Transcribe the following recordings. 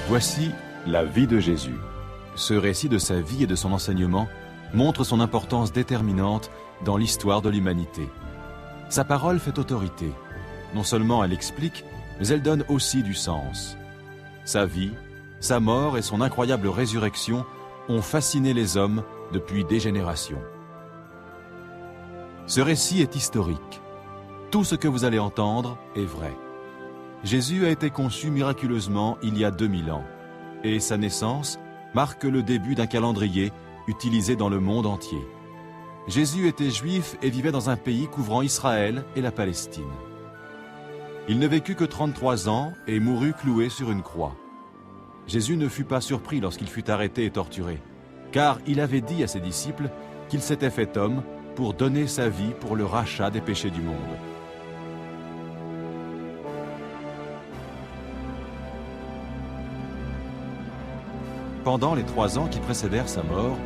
Voici la vie de Jésus. Ce récit de sa vie et de son enseignement montre son importance déterminante dans l'histoire de l'humanité. Sa parole fait autorité. Non seulement elle explique, mais elle donne aussi du sens. Sa vie, sa mort et son incroyable résurrection ont fasciné les hommes depuis des générations. Ce récit est historique. Tout ce que vous allez entendre est vrai. Jésus a été conçu miraculeusement il y a 2000 ans, et sa naissance marque le début d'un calendrier utilisé dans le monde entier. Jésus était juif et vivait dans un pays couvrant Israël et la Palestine. Il ne vécut que 33 ans et mourut cloué sur une croix. Jésus ne fut pas surpris lorsqu'il fut arrêté et torturé, car il avait dit à ses disciples qu'il s'était fait homme pour donner sa vie pour le rachat des péchés du monde. Pendant les 3 ans qui précédèrent sa mort,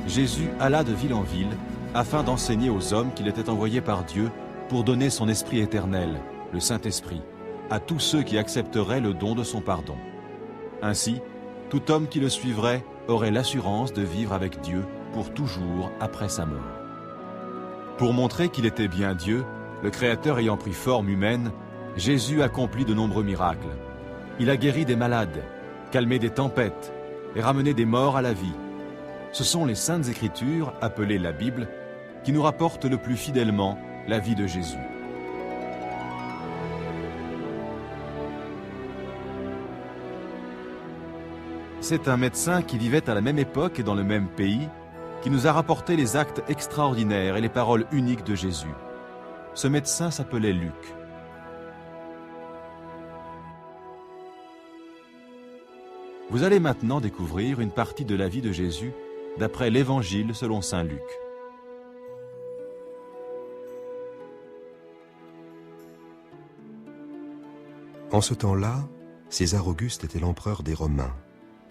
Jésus alla de ville en ville afin d'enseigner aux hommes qu'il était envoyé par Dieu pour donner son Esprit éternel, le Saint-Esprit, à tous ceux qui accepteraient le don de son pardon. Ainsi, tout homme qui le suivrait aurait l'assurance de vivre avec Dieu pour toujours après sa mort. Pour montrer qu'il était bien Dieu, le Créateur ayant pris forme humaine, Jésus accomplit de nombreux miracles. Il a guéri des malades, calmé des tempêtes et ramené des morts à la vie. Ce sont les Saintes Écritures, appelées la Bible, qui nous rapportent le plus fidèlement la vie de Jésus. C'est un médecin qui vivait à la même époque et dans le même pays qui nous a rapporté les actes extraordinaires et les paroles uniques de Jésus. Ce médecin s'appelait Luc. Vous allez maintenant découvrir une partie de la vie de Jésus d'après l'Évangile selon saint Luc. En ce temps-là, César Auguste était l'empereur des Romains,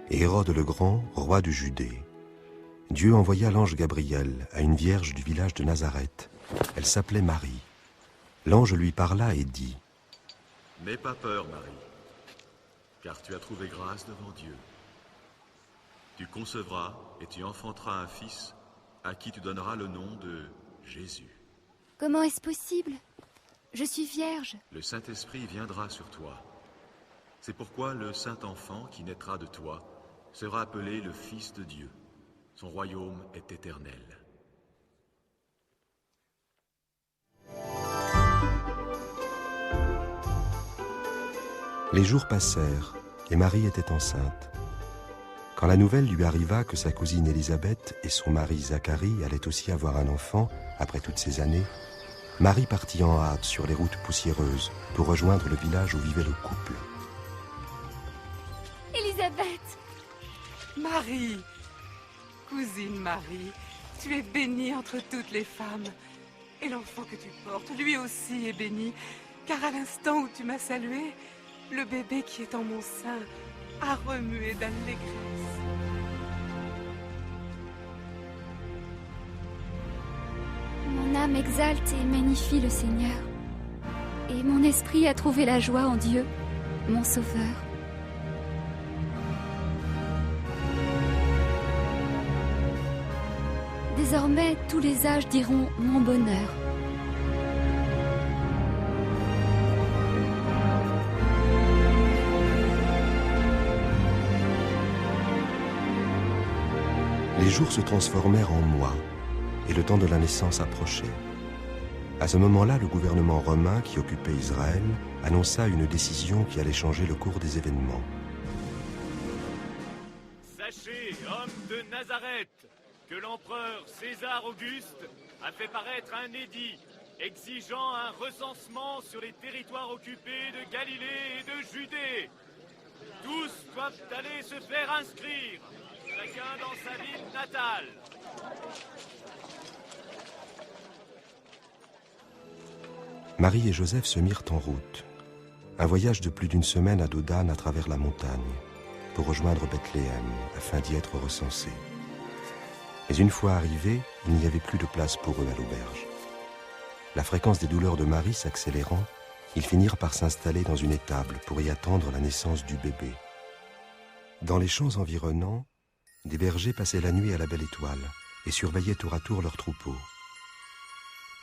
et Hérode le Grand, roi de Judée. Dieu envoya l'ange Gabriel à une vierge du village de Nazareth. Elle s'appelait Marie. L'ange lui parla et dit : « N'aie pas peur, Marie, car tu as trouvé grâce devant Dieu. Tu concevras et tu enfanteras un fils à qui tu donneras le nom de Jésus. Comment est-ce possible ? Je suis vierge. Le Saint-Esprit viendra sur toi. C'est pourquoi le Saint-Enfant qui naîtra de toi sera appelé le Fils de Dieu. Son royaume est éternel. » Les jours passèrent, et Marie était enceinte. Quand la nouvelle lui arriva que sa cousine Élisabeth et son mari Zacharie allaient aussi avoir un enfant, après toutes ces années, Marie partit en hâte sur les routes poussiéreuses pour rejoindre le village où vivait le couple. Élisabeth ! Marie, cousine Marie, tu es bénie entre toutes les femmes. Et l'enfant que tu portes, lui aussi est béni, car à l'instant où tu m'as salué, le bébé qui est en mon sein a remué d'allégresse. Mon âme exalte et magnifie le Seigneur, et mon esprit a trouvé la joie en Dieu, mon Sauveur. Désormais, tous les âges diront mon bonheur. Les jours se transformèrent en mois, et le temps de la naissance approchait. À ce moment-là, le gouvernement romain qui occupait Israël annonça une décision qui allait changer le cours des événements. Sachez, hommes de Nazareth, que l'empereur César Auguste a fait paraître un édit exigeant un recensement sur les territoires occupés de Galilée et de Judée. Tous doivent aller se faire inscrire, chacun dans sa ville natale. Marie et Joseph se mirent en route. Un voyage de plus d'une semaine à dos d'âne à travers la montagne, pour rejoindre Bethléem, afin d'y être recensés. Mais une fois arrivés, il n'y avait plus de place pour eux à l'auberge. La fréquence des douleurs de Marie s'accélérant, ils finirent par s'installer dans une étable pour y attendre la naissance du bébé. Dans les champs environnants, des bergers passaient la nuit à la belle étoile et surveillaient tour à tour leurs troupeaux.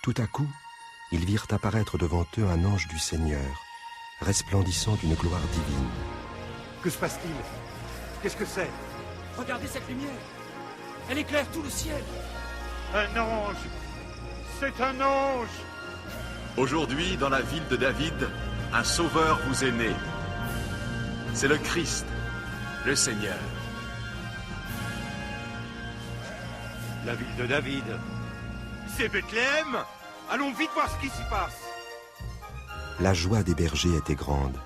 Tout à coup, ils virent apparaître devant eux un ange du Seigneur, resplendissant d'une gloire divine. Que se passe-t-il? Qu'est-ce que c'est? Regardez cette lumière. Elle éclaire tout le ciel. Un ange! C'est un ange! Aujourd'hui, dans la ville de David, un sauveur vous est né. C'est le Christ, le Seigneur. La ville de David. C'est Bethléem! Allons vite voir ce qui s'y passe. La joie des bergers était grande.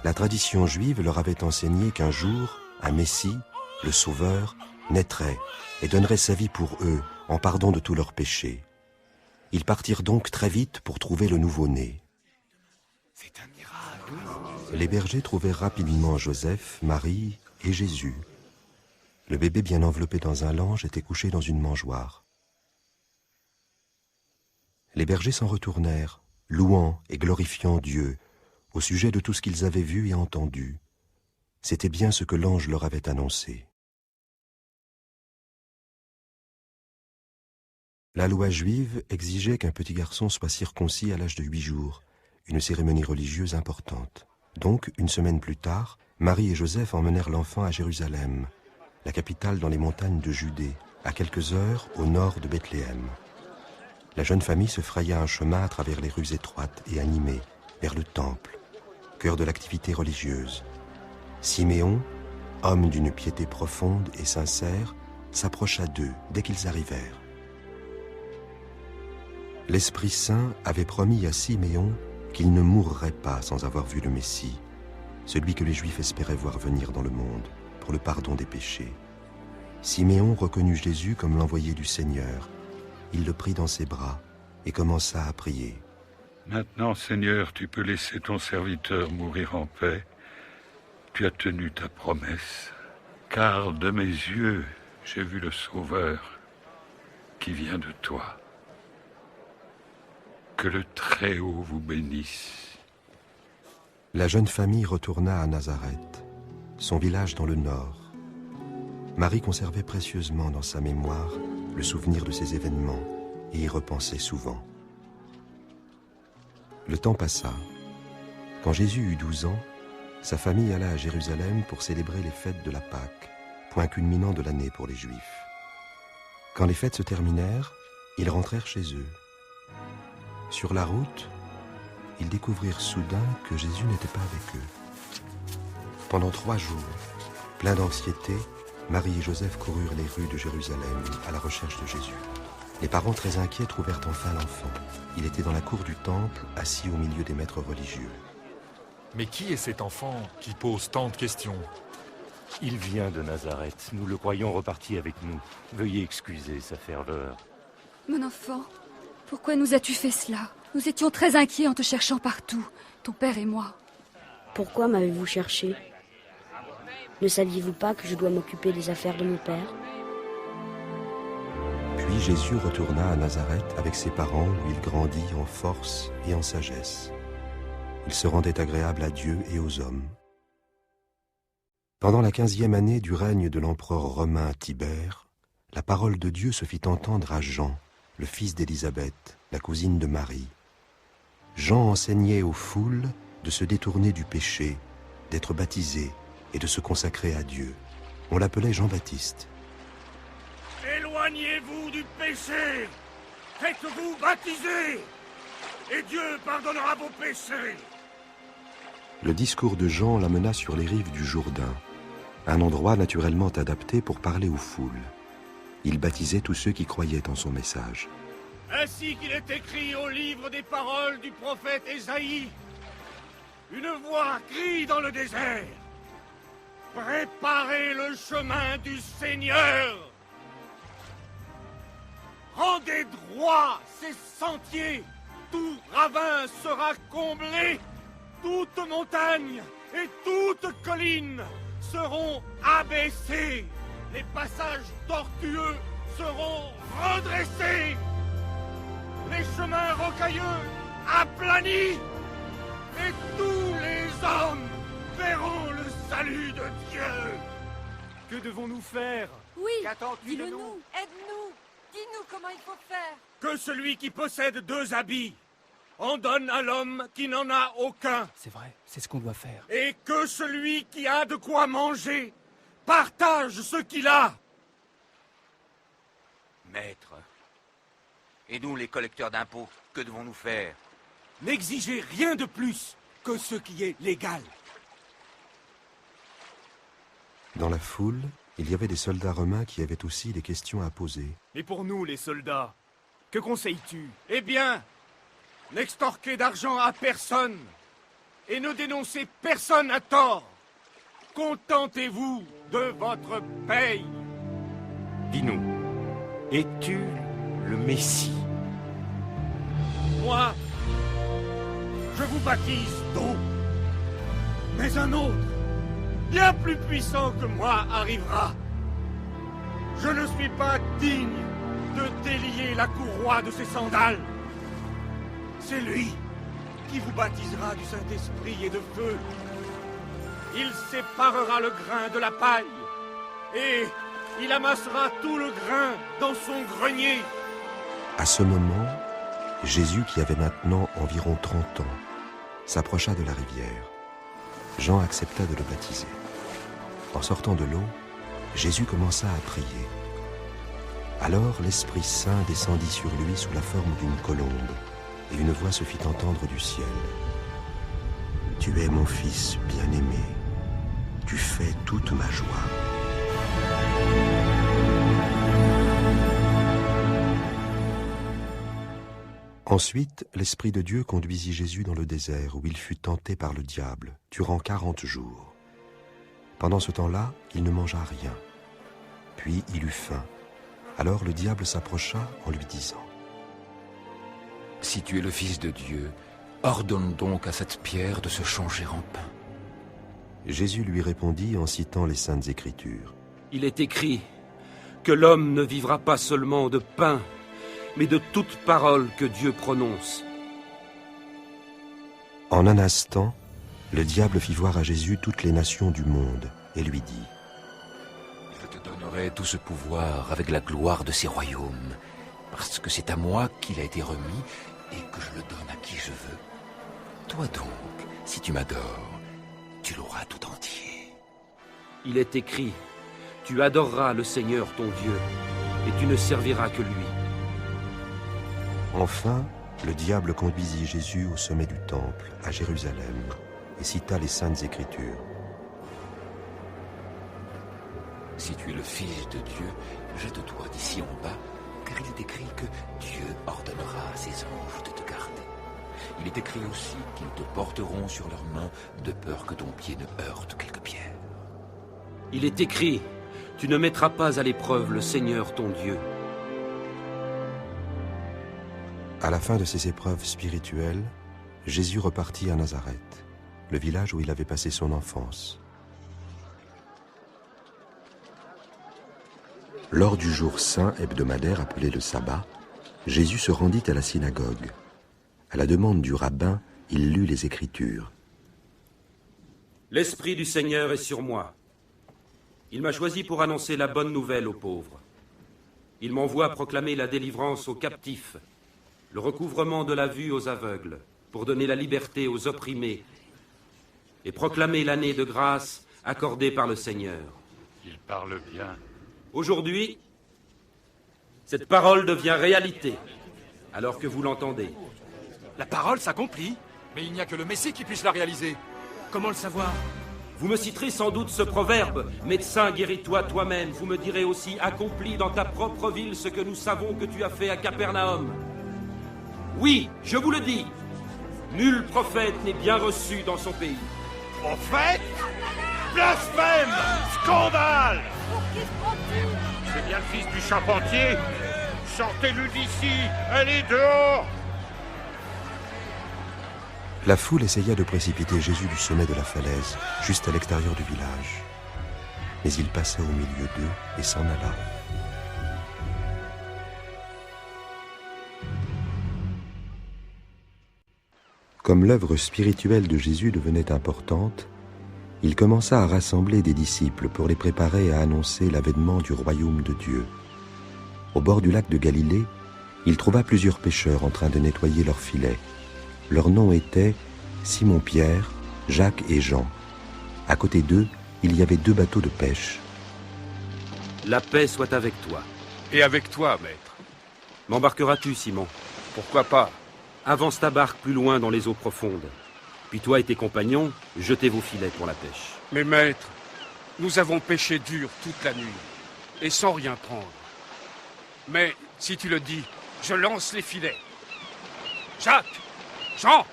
La tradition juive leur avait enseigné qu'un jour, un Messie, le Sauveur, naîtrait et donnerait sa vie pour eux en pardon de tous leurs péchés. Ils partirent donc très vite pour trouver le nouveau-né. C'est un miracle. Les bergers trouvèrent rapidement Joseph, Marie et Jésus. Le bébé bien enveloppé dans un lange était couché dans une mangeoire. Les bergers s'en retournèrent, louant et glorifiant Dieu au sujet de tout ce qu'ils avaient vu et entendu. C'était bien ce que l'ange leur avait annoncé. La loi juive exigeait qu'un petit garçon soit circoncis à l'âge de 8 jours, une cérémonie religieuse importante. Donc, une semaine plus tard, Marie et Joseph emmenèrent l'enfant à Jérusalem, la capitale dans les montagnes de Judée, à quelques heures au nord de Bethléem. La jeune famille se fraya un chemin à travers les rues étroites et animées, vers le temple, cœur de l'activité religieuse. Siméon, homme d'une piété profonde et sincère, s'approcha d'eux dès qu'ils arrivèrent. L'Esprit Saint avait promis à Siméon qu'il ne mourrait pas sans avoir vu le Messie, celui que les Juifs espéraient voir venir dans le monde pour le pardon des péchés. Siméon reconnut Jésus comme l'envoyé du Seigneur. Il le prit dans ses bras et commença à prier. « Maintenant, Seigneur, tu peux laisser ton serviteur mourir en paix. Tu as tenu ta promesse, car de mes yeux, j'ai vu le Sauveur qui vient de toi. Que le Très-Haut vous bénisse. » La jeune famille retourna à Nazareth, son village dans le nord. Marie conservait précieusement dans sa mémoire le souvenir de ces événements et y repensait souvent. Le temps passa. Quand Jésus eut 12 ans, sa famille alla à Jérusalem pour célébrer les fêtes de la Pâque, point culminant de l'année pour les Juifs. Quand les fêtes se terminèrent, ils rentrèrent chez eux. Sur la route, ils découvrirent soudain que Jésus n'était pas avec eux. Pendant 3 jours, pleins d'anxiété, Marie et Joseph coururent les rues de Jérusalem à la recherche de Jésus. Les parents très inquiets trouvèrent enfin l'enfant. Il était dans la cour du temple, assis au milieu des maîtres religieux. Mais qui est cet enfant qui pose tant de questions? Il vient de Nazareth. Nous le croyons reparti avec nous. Veuillez excuser sa ferveur. Mon enfant, pourquoi nous as-tu fait cela? Nous étions très inquiets en te cherchant partout, ton père et moi. Pourquoi m'avez-vous cherché? Ne saviez-vous pas que je dois m'occuper des affaires de mon père? Puis Jésus retourna à Nazareth avec ses parents où il grandit en force et en sagesse. Il se rendait agréable à Dieu et aux hommes. Pendant la 15e année du règne de l'empereur romain Tibère, la parole de Dieu se fit entendre à Jean, le fils d'Élisabeth, la cousine de Marie. Jean enseignait aux foules de se détourner du péché, d'être baptisés et de se consacrer à Dieu. On l'appelait Jean-Baptiste. Éloignez-vous du péché, faites-vous baptiser, et Dieu pardonnera vos péchés. Le discours de Jean l'amena sur les rives du Jourdain, un endroit naturellement adapté pour parler aux foules. Il baptisait tous ceux qui croyaient en son message. Ainsi qu'il est écrit au livre des paroles du prophète Ésaïe, une voix crie dans le désert. Préparez le chemin du Seigneur. Rendez droit ses sentiers. Tout ravin sera comblé. Toute montagne et toute colline seront abaissées. Les passages tortueux seront redressés. Les chemins rocailleux aplanis. Et tous les hommes verront le salut de Dieu. Que devons-nous faire? Oui, Qu'attends-tu de nous? Aide-nous. Dis-nous comment il faut faire. Que celui qui possède 2 habits en donne à l'homme qui n'en a aucun. C'est vrai, c'est ce qu'on doit faire. Et que celui qui a de quoi manger partage ce qu'il a. Maître, et nous les collecteurs d'impôts, que devons-nous faire? N'exigez rien de plus que ce qui est légal. Dans la foule, il y avait des soldats romains qui avaient aussi des questions à poser. Et pour nous, les soldats, que conseilles-tu? Eh bien, n'extorquez d'argent à personne et ne dénoncez personne à tort. Contentez-vous de votre paye. Dis-nous, es-tu le Messie? Moi, je vous baptise d'eau. Mais un autre, bien plus puissant que moi, arrivera. Je ne suis pas digne de délier la courroie de ses sandales. C'est lui qui vous baptisera du Saint-Esprit et de feu. Il séparera le grain de la paille et il amassera tout le grain dans son grenier. À ce moment, Jésus, qui avait maintenant environ 30 ans, s'approcha de la rivière. Jean accepta de le baptiser. En sortant de l'eau, Jésus commença à prier. Alors l'Esprit Saint descendit sur lui sous la forme d'une colombe, et une voix se fit entendre du ciel. « Tu es mon Fils bien-aimé, tu fais toute ma joie. » Ensuite, l'Esprit de Dieu conduisit Jésus dans le désert, où il fut tenté par le diable, durant 40 jours. Pendant ce temps-là, il ne mangea rien. Puis il eut faim. Alors le diable s'approcha en lui disant: « Si tu es le Fils de Dieu, ordonne donc à cette pierre de se changer en pain. » Jésus lui répondit en citant les Saintes Écritures. « Il est écrit que l'homme ne vivra pas seulement de pain, mais de toute parole que Dieu prononce. » En un instant, le diable fit voir à Jésus toutes les nations du monde et lui dit: « Je te donnerai tout ce pouvoir avec la gloire de ces royaumes, parce que c'est à moi qu'il a été remis et que je le donne à qui je veux. Toi donc, si tu m'adores, tu l'auras tout entier. » Il est écrit: « Tu adoreras le Seigneur ton Dieu, et tu ne serviras que lui. » Enfin, le diable conduisit Jésus au sommet du temple, à Jérusalem, et cita les Saintes Écritures. « Si tu es le Fils de Dieu, jette-toi d'ici en bas, car il est écrit que Dieu ordonnera à ses anges de te garder. Il est écrit aussi qu'ils te porteront sur leurs mains, de peur que ton pied ne heurte quelque pierre. » Il est écrit: « Tu ne mettras pas à l'épreuve le Seigneur ton Dieu. » À la fin de ces épreuves spirituelles, Jésus repartit à Nazareth, le village où il avait passé son enfance. Lors du jour saint hebdomadaire appelé le sabbat, Jésus se rendit à la synagogue. À la demande du rabbin, il lut les Écritures. « L'Esprit du Seigneur est sur moi. Il m'a choisi pour annoncer la bonne nouvelle aux pauvres. Il m'envoie proclamer la délivrance aux captifs, le recouvrement de la vue aux aveugles, pour donner la liberté aux opprimés, et proclamer l'année de grâce accordée par le Seigneur. » Il parle bien. Aujourd'hui, cette parole devient réalité, alors que vous l'entendez. La parole s'accomplit, mais il n'y a que le Messie qui puisse la réaliser. Comment le savoir? Vous me citerez sans doute ce proverbe: « Médecin, guéris-toi toi-même. » Vous me direz aussi: « Accomplis dans ta propre ville ce que nous savons que tu as fait à Capernaum. » Oui, je vous le dis, nul prophète n'est bien reçu dans son pays. Prophète? Blasphème! Scandale! C'est bien le fils du charpentier. Sortez-le d'ici! Allez dehors! La foule essaya de précipiter Jésus du sommet de la falaise, juste à l'extérieur du village. Mais il passa au milieu d'eux et s'en alla. Comme l'œuvre spirituelle de Jésus devenait importante, il commença à rassembler des disciples pour les préparer à annoncer l'avènement du royaume de Dieu. Au bord du lac de Galilée, il trouva plusieurs pêcheurs en train de nettoyer leurs filets. Leurs noms étaient Simon-Pierre, Jacques et Jean. À côté d'eux, il y avait 2 bateaux de pêche. La paix soit avec toi. Et avec toi, maître. M'embarqueras-tu, Simon? Pourquoi pas? Avance ta barque plus loin dans les eaux profondes. Puis toi et tes compagnons, jetez vos filets pour la pêche. Mais maître, nous avons pêché dur toute la nuit, et sans rien prendre. Mais, si tu le dis, je lance les filets. Jacques! Jean!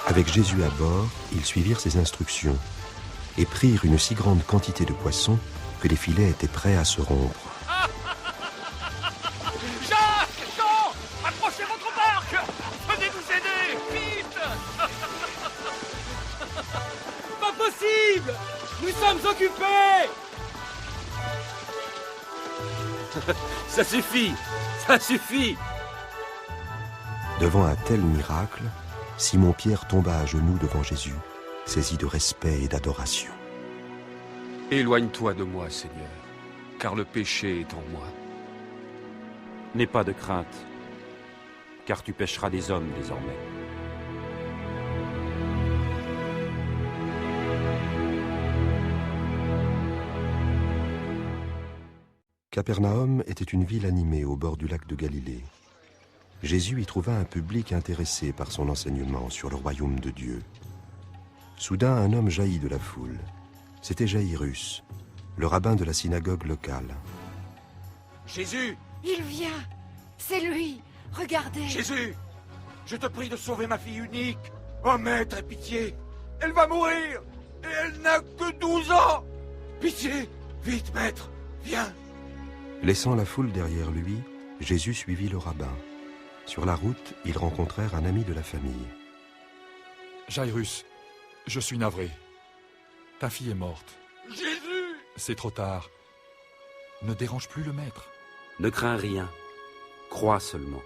Avec Jésus à bord, ils suivirent ses instructions et prirent une si grande quantité de poissons que les filets étaient prêts à se rompre. Jacques! Jean! Approchez votre barque! Venez nous aider! Vite! Pas possible! Nous sommes occupés! Ça suffit! Ça suffit! Devant un tel miracle, Simon-Pierre tomba à genoux devant Jésus, saisi de respect et d'adoration. Éloigne-toi de moi, Seigneur, car le péché est en moi. N'aie pas de crainte, car tu pêcheras des hommes désormais. Capernaum était une ville animée au bord du lac de Galilée. Jésus y trouva un public intéressé par son enseignement sur le royaume de Dieu. Soudain, un homme jaillit de la foule. C'était Jaïrus, le rabbin de la synagogue locale. Jésus! Il vient! C'est lui! Regardez! Jésus! Je te prie de sauver ma fille unique! Oh maître, aie pitié! Elle va mourir! Et elle n'a que 12 ans! Pitié! Vite, maître! Viens! Laissant la foule derrière lui, Jésus suivit le rabbin. Sur la route, ils rencontrèrent un ami de la famille. Jaïrus, je suis navré. Ta fille est morte. Jésus! C'est trop tard. Ne dérange plus le maître. Ne crains rien. Crois seulement.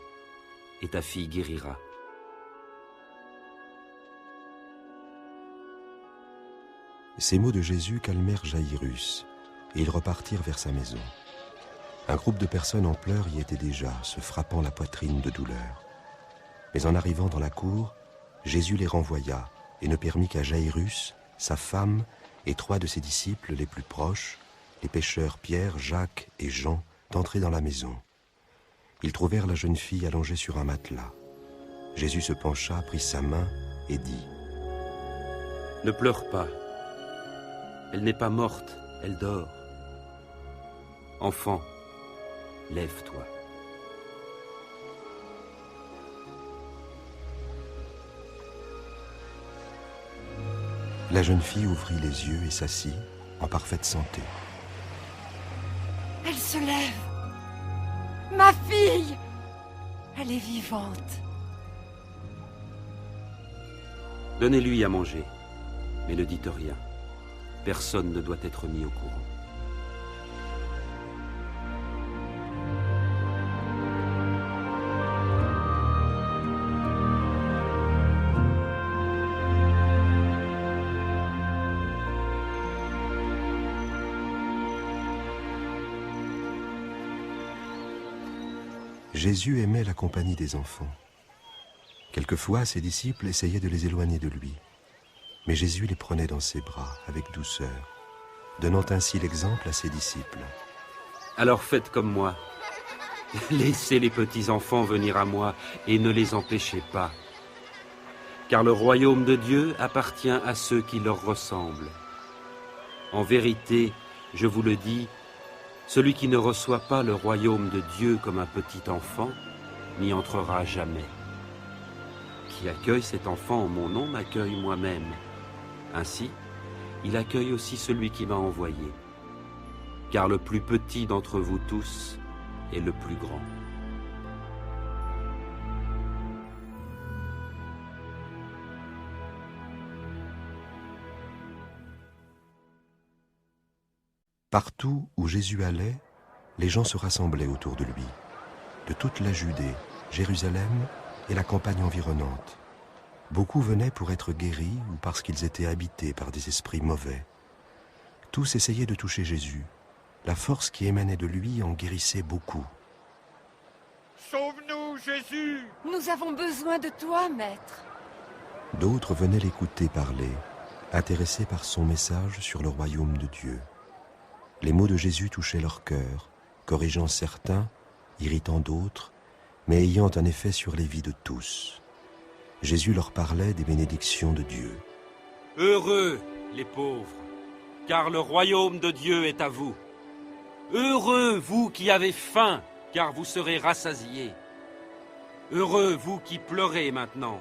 Et ta fille guérira. Ces mots de Jésus calmèrent Jaïrus, et ils repartirent vers sa maison. Un groupe de personnes en pleurs y était déjà, se frappant la poitrine de douleur. Mais en arrivant dans la cour, Jésus les renvoya et ne permit qu'à Jaïrus, sa femme et 3 de ses disciples les plus proches, les pêcheurs Pierre, Jacques et Jean, d'entrer dans la maison. Ils trouvèrent la jeune fille allongée sur un matelas. Jésus se pencha, prit sa main et dit : Ne pleure pas. Elle n'est pas morte, elle dort. Enfant, lève-toi. La jeune fille ouvrit les yeux et s'assit, en parfaite santé. Elle se lève. Ma fille! Elle est vivante. Donnez-lui à manger, mais ne dites rien. Personne ne doit être mis au courant. Jésus aimait la compagnie des enfants. Quelquefois, ses disciples essayaient de les éloigner de lui. Mais Jésus les prenait dans ses bras avec douceur, donnant ainsi l'exemple à ses disciples. Alors faites comme moi. Laissez les petits enfants venir à moi et ne les empêchez pas. Car le royaume de Dieu appartient à ceux qui leur ressemblent. En vérité, je vous le dis, celui qui ne reçoit pas le royaume de Dieu comme un petit enfant n'y entrera jamais. Qui accueille cet enfant en mon nom m'accueille moi-même. Ainsi, il accueille aussi celui qui m'a envoyé. Car le plus petit d'entre vous tous est le plus grand. Partout où Jésus allait, les gens se rassemblaient autour de lui. De toute la Judée, Jérusalem et la campagne environnante. Beaucoup venaient pour être guéris ou parce qu'ils étaient habités par des esprits mauvais. Tous essayaient de toucher Jésus. La force qui émanait de lui en guérissait beaucoup. Sauve-nous, Jésus! Nous avons besoin de toi, maître. D'autres venaient l'écouter parler, intéressés par son message sur le royaume de Dieu. Les mots de Jésus touchaient leur cœur, corrigeant certains, irritant d'autres, mais ayant un effet sur les vies de tous. Jésus leur parlait des bénédictions de Dieu. Heureux les pauvres, car le royaume de Dieu est à vous. Heureux vous qui avez faim, car vous serez rassasiés. Heureux vous qui pleurez maintenant,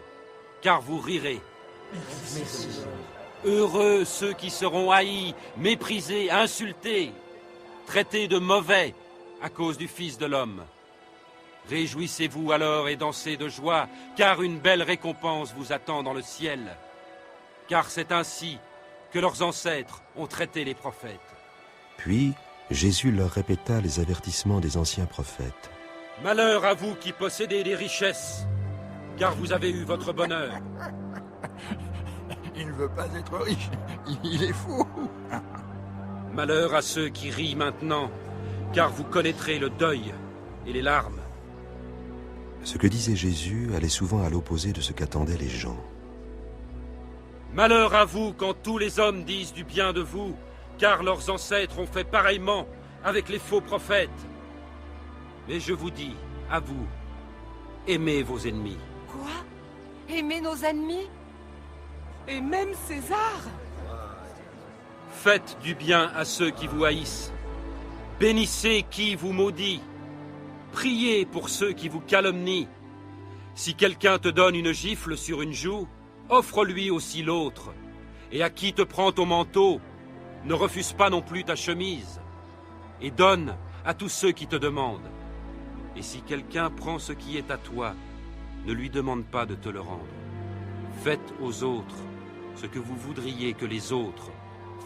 car vous rirez. Heureux ceux qui seront haïs, méprisés, insultés, traités de mauvais à cause du Fils de l'homme. Réjouissez-vous alors et dansez de joie, car une belle récompense vous attend dans le ciel. Car c'est ainsi que leurs ancêtres ont traité les prophètes. Puis, Jésus leur répéta les avertissements des anciens prophètes. Malheur à vous qui possédez des richesses, car vous avez eu votre bonheur. Il ne veut pas être riche, il est fou. Malheur à ceux qui rient maintenant, car vous connaîtrez le deuil et les larmes. Ce que disait Jésus allait souvent à l'opposé de ce qu'attendaient les gens. Malheur à vous quand tous les hommes disent du bien de vous, car leurs ancêtres ont fait pareillement avec les faux prophètes. Mais je vous dis, à vous, aimez vos ennemis. Quoi? Aimer nos ennemis? Et même César? Faites du bien à ceux qui vous haïssent. Bénissez qui vous maudit. Priez pour ceux qui vous calomnient. Si quelqu'un te donne une gifle sur une joue, offre-lui aussi l'autre. Et à qui te prend ton manteau, ne refuse pas non plus ta chemise. Et donne à tous ceux qui te demandent. Et si quelqu'un prend ce qui est à toi, ne lui demande pas de te le rendre. Faites aux autres ce que vous voudriez que les autres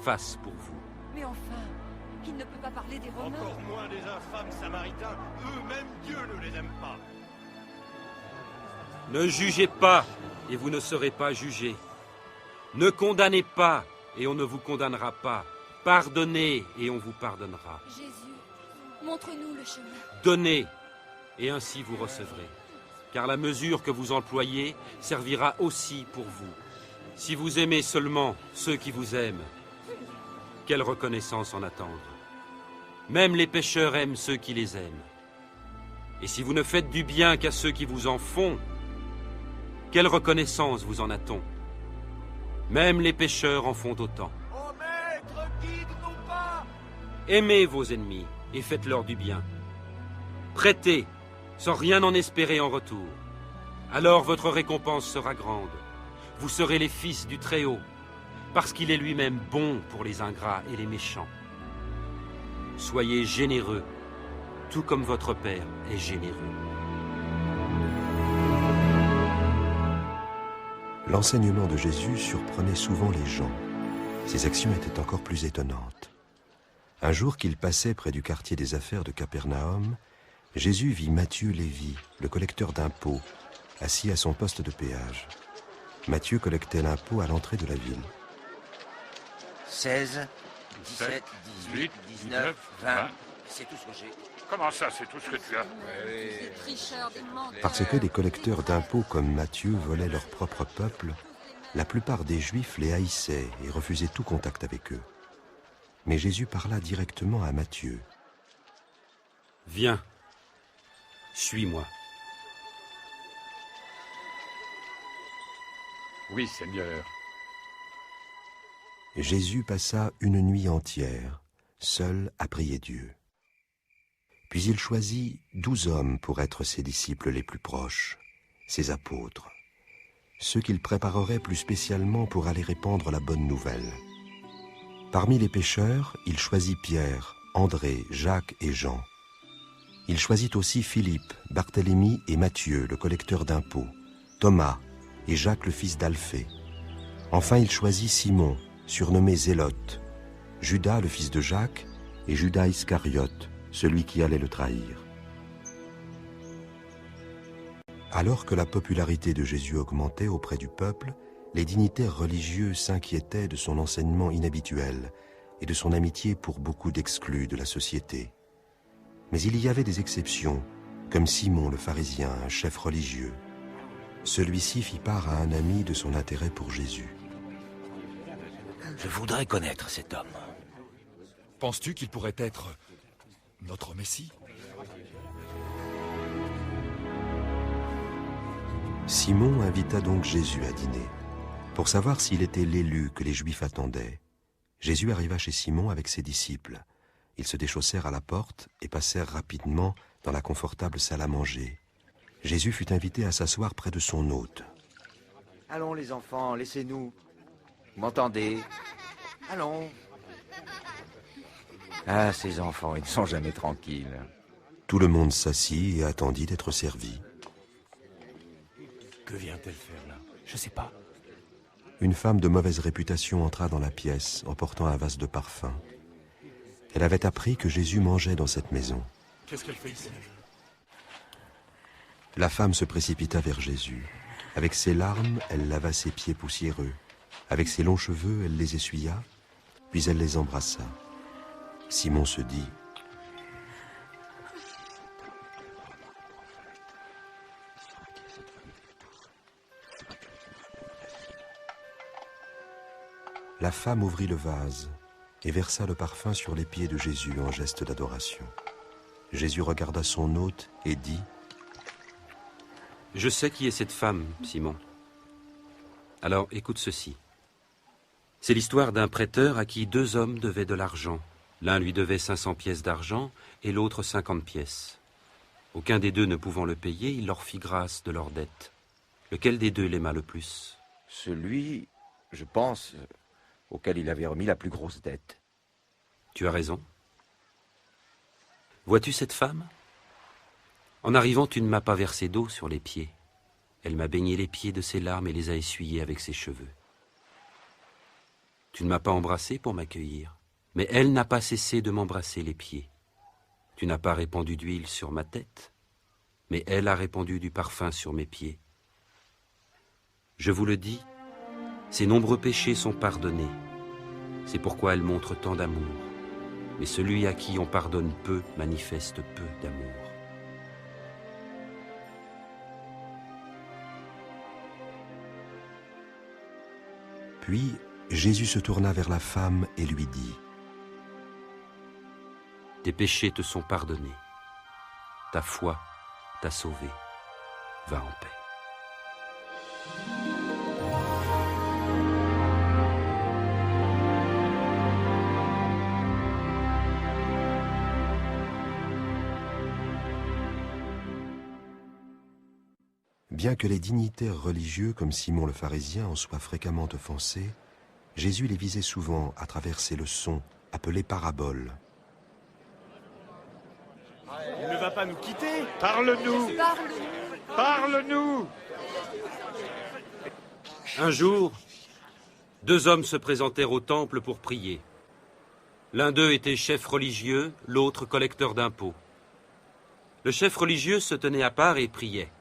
fassent pour vous. Mais enfin, il ne peut pas parler des Romains. Encore moins des infâmes Samaritains. Eux-mêmes, Dieu ne les aime pas. Ne jugez pas, et vous ne serez pas jugés. Ne condamnez pas, et on ne vous condamnera pas. Pardonnez, et on vous pardonnera. Jésus, montre-nous le chemin. Donnez, et ainsi vous recevrez. Car la mesure que vous employez servira aussi pour vous. Si vous aimez seulement ceux qui vous aiment, quelle reconnaissance en attendre? Même les pécheurs aiment ceux qui les aiment. Et si vous ne faites du bien qu'à ceux qui vous en font, quelle reconnaissance vous en a-t-on? Même les pécheurs en font autant. Oh maître, guide-nous pas! Aimez vos ennemis et faites-leur du bien. Prêtez, sans rien en espérer en retour. Alors votre récompense sera grande. Vous serez les fils du Très-Haut, parce qu'il est lui-même bon pour les ingrats et les méchants. Soyez généreux, tout comme votre Père est généreux. L'enseignement de Jésus surprenait souvent les gens. Ses actions étaient encore plus étonnantes. Un jour qu'il passait près du quartier des affaires de Capernaum, Jésus vit Matthieu Lévi, le collecteur d'impôts, assis à son poste de péage. Matthieu collectait l'impôt à l'entrée de la ville. 16, 17, 18, 19, 20. C'est tout ce que j'ai. Comment ça, c'est tout ce que tu as? Parce que des collecteurs d'impôts comme Matthieu volaient leur propre peuple, la plupart des Juifs les haïssaient et refusaient tout contact avec eux. Mais Jésus parla directement à Matthieu. Viens, suis-moi. Oui, Seigneur. Jésus passa une nuit entière, seul à prier Dieu. Puis il choisit 12 hommes pour être ses disciples les plus proches, ses apôtres, ceux qu'il préparerait plus spécialement pour aller répandre la bonne nouvelle. Parmi les pécheurs, il choisit Pierre, André, Jacques et Jean. Il choisit aussi Philippe, Barthélemy et Matthieu, le collecteur d'impôts, Thomas et Jacques le fils d'Alphée. Enfin, il choisit Simon, surnommé Zélote, Judas le fils de Jacques et Judas Iscariote, celui qui allait le trahir. Alors que la popularité de Jésus augmentait auprès du peuple, les dignitaires religieux s'inquiétaient de son enseignement inhabituel et de son amitié pour beaucoup d'exclus de la société. Mais il y avait des exceptions, comme Simon le pharisien, un chef religieux. Celui-ci fit part à un ami de son intérêt pour Jésus. Je voudrais connaître cet homme. Penses-tu qu'il pourrait être notre Messie? Simon invita donc Jésus à dîner, pour savoir s'il était l'élu que les Juifs attendaient. Jésus arriva chez Simon avec ses disciples. Ils se déchaussèrent à la porte et passèrent rapidement dans la confortable salle à manger. Jésus fut invité à s'asseoir près de son hôte. Allons les enfants, laissez-nous. Vous m'entendez? Allons. Ah, ces enfants, ils ne sont jamais tranquilles. Tout le monde s'assit et attendit d'être servi. Que vient-elle faire là? Je sais pas. Une femme de mauvaise réputation entra dans la pièce en portant un vase de parfum. Elle avait appris que Jésus mangeait dans cette maison. Qu'est-ce qu'elle fait ici? La femme se précipita vers Jésus. Avec ses larmes, elle lava ses pieds poussiéreux. Avec ses longs cheveux, elle les essuya, puis elle les embrassa. Simon se dit: La femme ouvrit le vase et versa le parfum sur les pieds de Jésus en geste d'adoration. Jésus regarda son hôte et dit: Je sais qui est cette femme, Simon. Alors écoute ceci. C'est l'histoire d'un prêteur à qui 2 hommes devaient de l'argent. L'un lui devait 500 pièces d'argent et l'autre 50 pièces. Aucun des deux ne pouvant le payer, il leur fit grâce de leur dette. Lequel des deux l'aima le plus? Celui, je pense, auquel il avait remis la plus grosse dette. Tu as raison. Vois-tu cette femme? En arrivant, tu ne m'as pas versé d'eau sur les pieds. Elle m'a baigné les pieds de ses larmes et les a essuyés avec ses cheveux. Tu ne m'as pas embrassé pour m'accueillir, mais elle n'a pas cessé de m'embrasser les pieds. Tu n'as pas répandu d'huile sur ma tête, mais elle a répandu du parfum sur mes pieds. Je vous le dis, ses nombreux péchés sont pardonnés. C'est pourquoi elle montre tant d'amour. Mais celui à qui on pardonne peu manifeste peu d'amour. Puis Jésus se tourna vers la femme et lui dit: Tes péchés te sont pardonnés. Ta foi t'a sauvé. Va en paix. Bien que les dignitaires religieux comme Simon le pharisien en soient fréquemment offensés, Jésus les visait souvent à travers ses leçons, appelées paraboles. Il ne va pas nous quitter. Parle-nous. Parle-nous. Un jour, 2 hommes se présentèrent au temple pour prier. L'un d'eux était chef religieux, l'autre collecteur d'impôts. Le chef religieux se tenait à part et priait.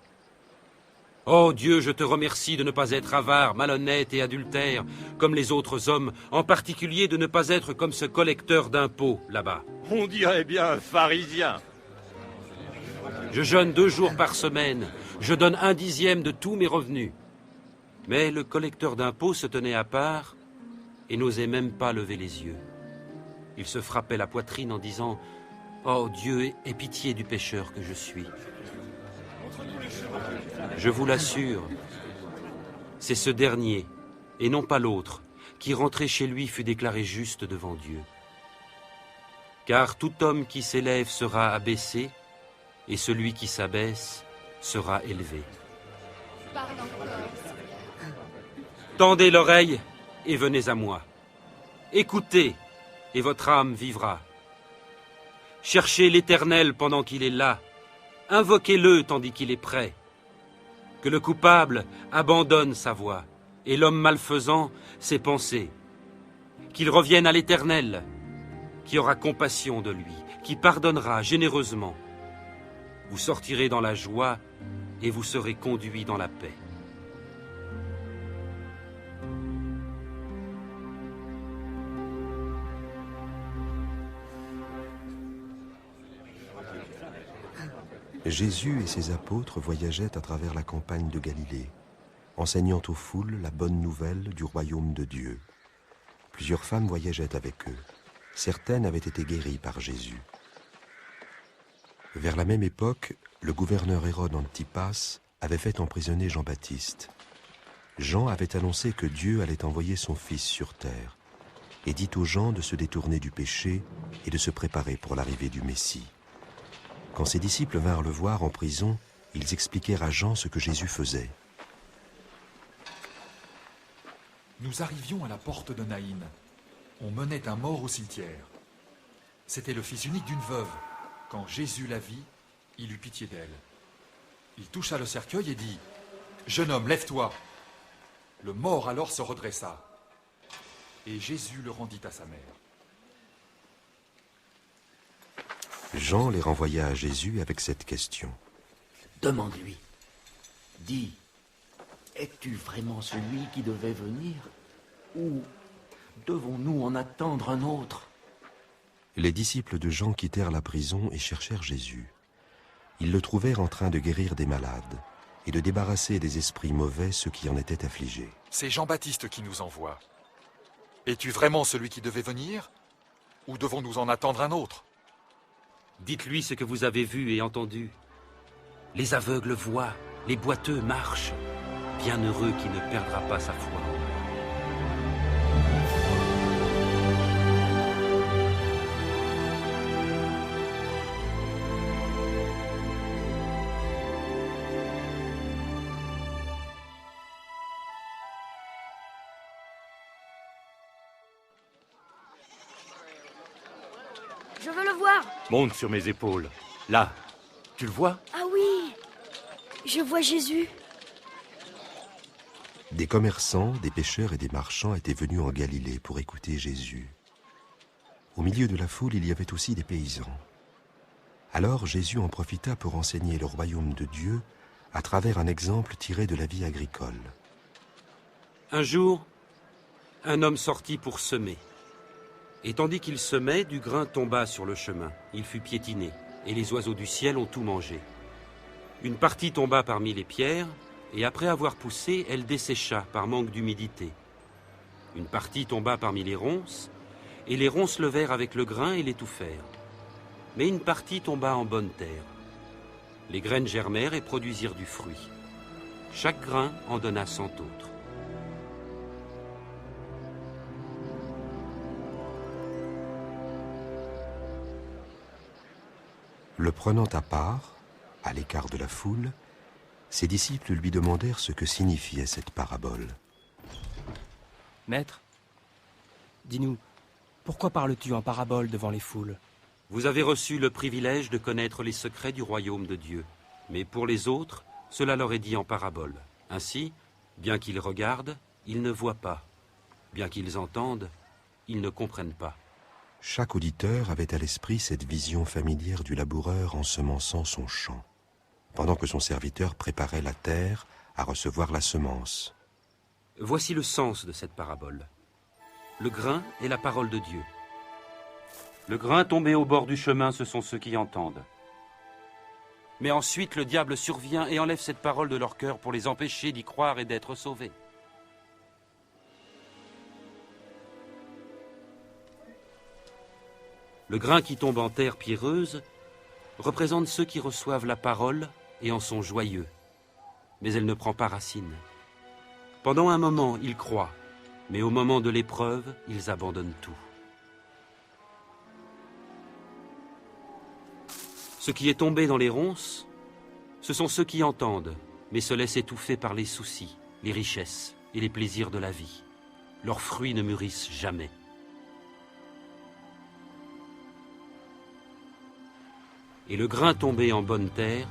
« Oh Dieu, je te remercie de ne pas être avare, malhonnête et adultère, comme les autres hommes, en particulier de ne pas être comme ce collecteur d'impôts, là-bas. On dirait bien un pharisien. Je jeûne 2 jours par semaine, je donne 1/10 de tous mes revenus. » Mais le collecteur d'impôts se tenait à part et n'osait même pas lever les yeux. Il se frappait la poitrine en disant « Oh Dieu, aie pitié du pécheur que je suis. » Je vous l'assure, c'est ce dernier, et non pas l'autre, qui rentré chez lui fut déclaré juste devant Dieu. Car tout homme qui s'élève sera abaissé, et celui qui s'abaisse sera élevé. Tendez l'oreille et venez à moi. Écoutez, et votre âme vivra. Cherchez l'Éternel pendant qu'il est là. Invoquez-le tandis qu'il est prêt. Que le coupable abandonne sa voie, et l'homme malfaisant ses pensées. Qu'il revienne à l'Éternel, qui aura compassion de lui, qui pardonnera généreusement. Vous sortirez dans la joie et vous serez conduits dans la paix. Jésus et ses apôtres voyageaient à travers la campagne de Galilée, enseignant aux foules la bonne nouvelle du royaume de Dieu. Plusieurs femmes voyageaient avec eux. Certaines avaient été guéries par Jésus. Vers la même époque, le gouverneur Hérode Antipas avait fait emprisonner Jean-Baptiste. Jean avait annoncé que Dieu allait envoyer son Fils sur terre et dit aux gens de se détourner du péché et de se préparer pour l'arrivée du Messie. Quand ses disciples vinrent le voir en prison, ils expliquèrent à Jean ce que Jésus faisait. Nous arrivions à la porte de Naïn. On menait un mort au cimetière. C'était le fils unique d'une veuve. Quand Jésus la vit, il eut pitié d'elle. Il toucha le cercueil et dit « Jeune homme, lève-toi » Le mort alors se redressa. Et Jésus le rendit à sa mère. Jean les renvoya à Jésus avec cette question. Demande-lui. Dis, es-tu vraiment celui qui devait venir? Ou devons-nous en attendre un autre? Les disciples de Jean quittèrent la prison et cherchèrent Jésus. Ils le trouvèrent en train de guérir des malades et de débarrasser des esprits mauvais ceux qui en étaient affligés. C'est Jean-Baptiste qui nous envoie. Es-tu vraiment celui qui devait venir? Ou devons-nous en attendre un autre? Dites-lui ce que vous avez vu et entendu. Les aveugles voient, les boiteux marchent. Bienheureux qui ne perdra pas sa foi. Je veux le voir. Monte sur mes épaules. Là, tu le vois? Ah oui, je vois Jésus. Des commerçants, des pêcheurs et des marchands étaient venus en Galilée pour écouter Jésus. Au milieu de la foule, il y avait aussi des paysans. Alors Jésus en profita pour enseigner le royaume de Dieu à travers un exemple tiré de la vie agricole. Un jour, un homme sortit pour semer. Et tandis qu'il semait, du grain tomba sur le chemin. Il fut piétiné, et les oiseaux du ciel ont tout mangé. Une partie tomba parmi les pierres, et après avoir poussé, elle dessécha par manque d'humidité. Une partie tomba parmi les ronces, et les ronces levèrent avec le grain et l'étouffèrent. Mais une partie tomba en bonne terre. Les graines germèrent et produisirent du fruit. Chaque grain en donna 100 autres. Le prenant à part, à l'écart de la foule, ses disciples lui demandèrent ce que signifiait cette parabole. Maître, dis-nous, pourquoi parles-tu en parabole devant les foules? Vous avez reçu le privilège de connaître les secrets du royaume de Dieu. Mais pour les autres, cela leur est dit en parabole. Ainsi, bien qu'ils regardent, ils ne voient pas. Bien qu'ils entendent, ils ne comprennent pas. Chaque auditeur avait à l'esprit cette vision familière du laboureur ensemençant son champ, pendant que son serviteur préparait la terre à recevoir la semence. Voici le sens de cette parabole. Le grain est la parole de Dieu. Le grain tombé au bord du chemin, ce sont ceux qui entendent. Mais ensuite, le diable survient et enlève cette parole de leur cœur pour les empêcher d'y croire et d'être sauvés. Le grain qui tombe en terre pierreuse représente ceux qui reçoivent la parole et en sont joyeux. Mais elle ne prend pas racine. Pendant un moment, ils croient, mais au moment de l'épreuve, ils abandonnent tout. Ce qui est tombé dans les ronces, ce sont ceux qui entendent, mais se laissent étouffer par les soucis, les richesses et les plaisirs de la vie. Leurs fruits ne mûrissent jamais. Et le grain tombé en bonne terre,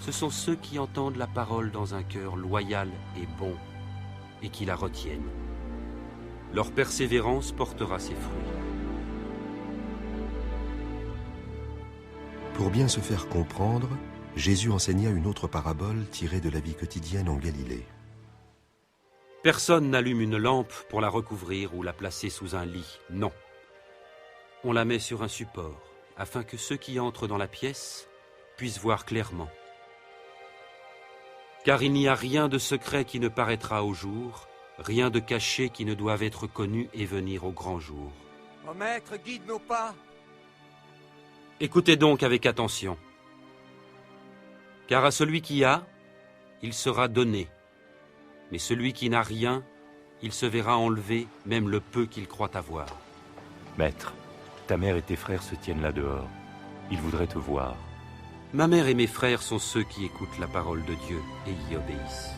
ce sont ceux qui entendent la parole dans un cœur loyal et bon, et qui la retiennent. Leur persévérance portera ses fruits. Pour bien se faire comprendre, Jésus enseigna une autre parabole tirée de la vie quotidienne en Galilée. Personne n'allume une lampe pour la recouvrir ou la placer sous un lit, non. On la met sur un support, afin que ceux qui entrent dans la pièce puissent voir clairement. Car il n'y a rien de secret qui ne paraîtra au jour, rien de caché qui ne doive être connu et venir au grand jour. Oh maître, guide nos pas. Écoutez donc avec attention. Car à celui qui a, il sera donné. Mais celui qui n'a rien, il se verra enlever même le peu qu'il croit avoir. Maître, ta mère et tes frères se tiennent là dehors. Ils voudraient te voir. Ma mère et mes frères sont ceux qui écoutent la parole de Dieu et y obéissent.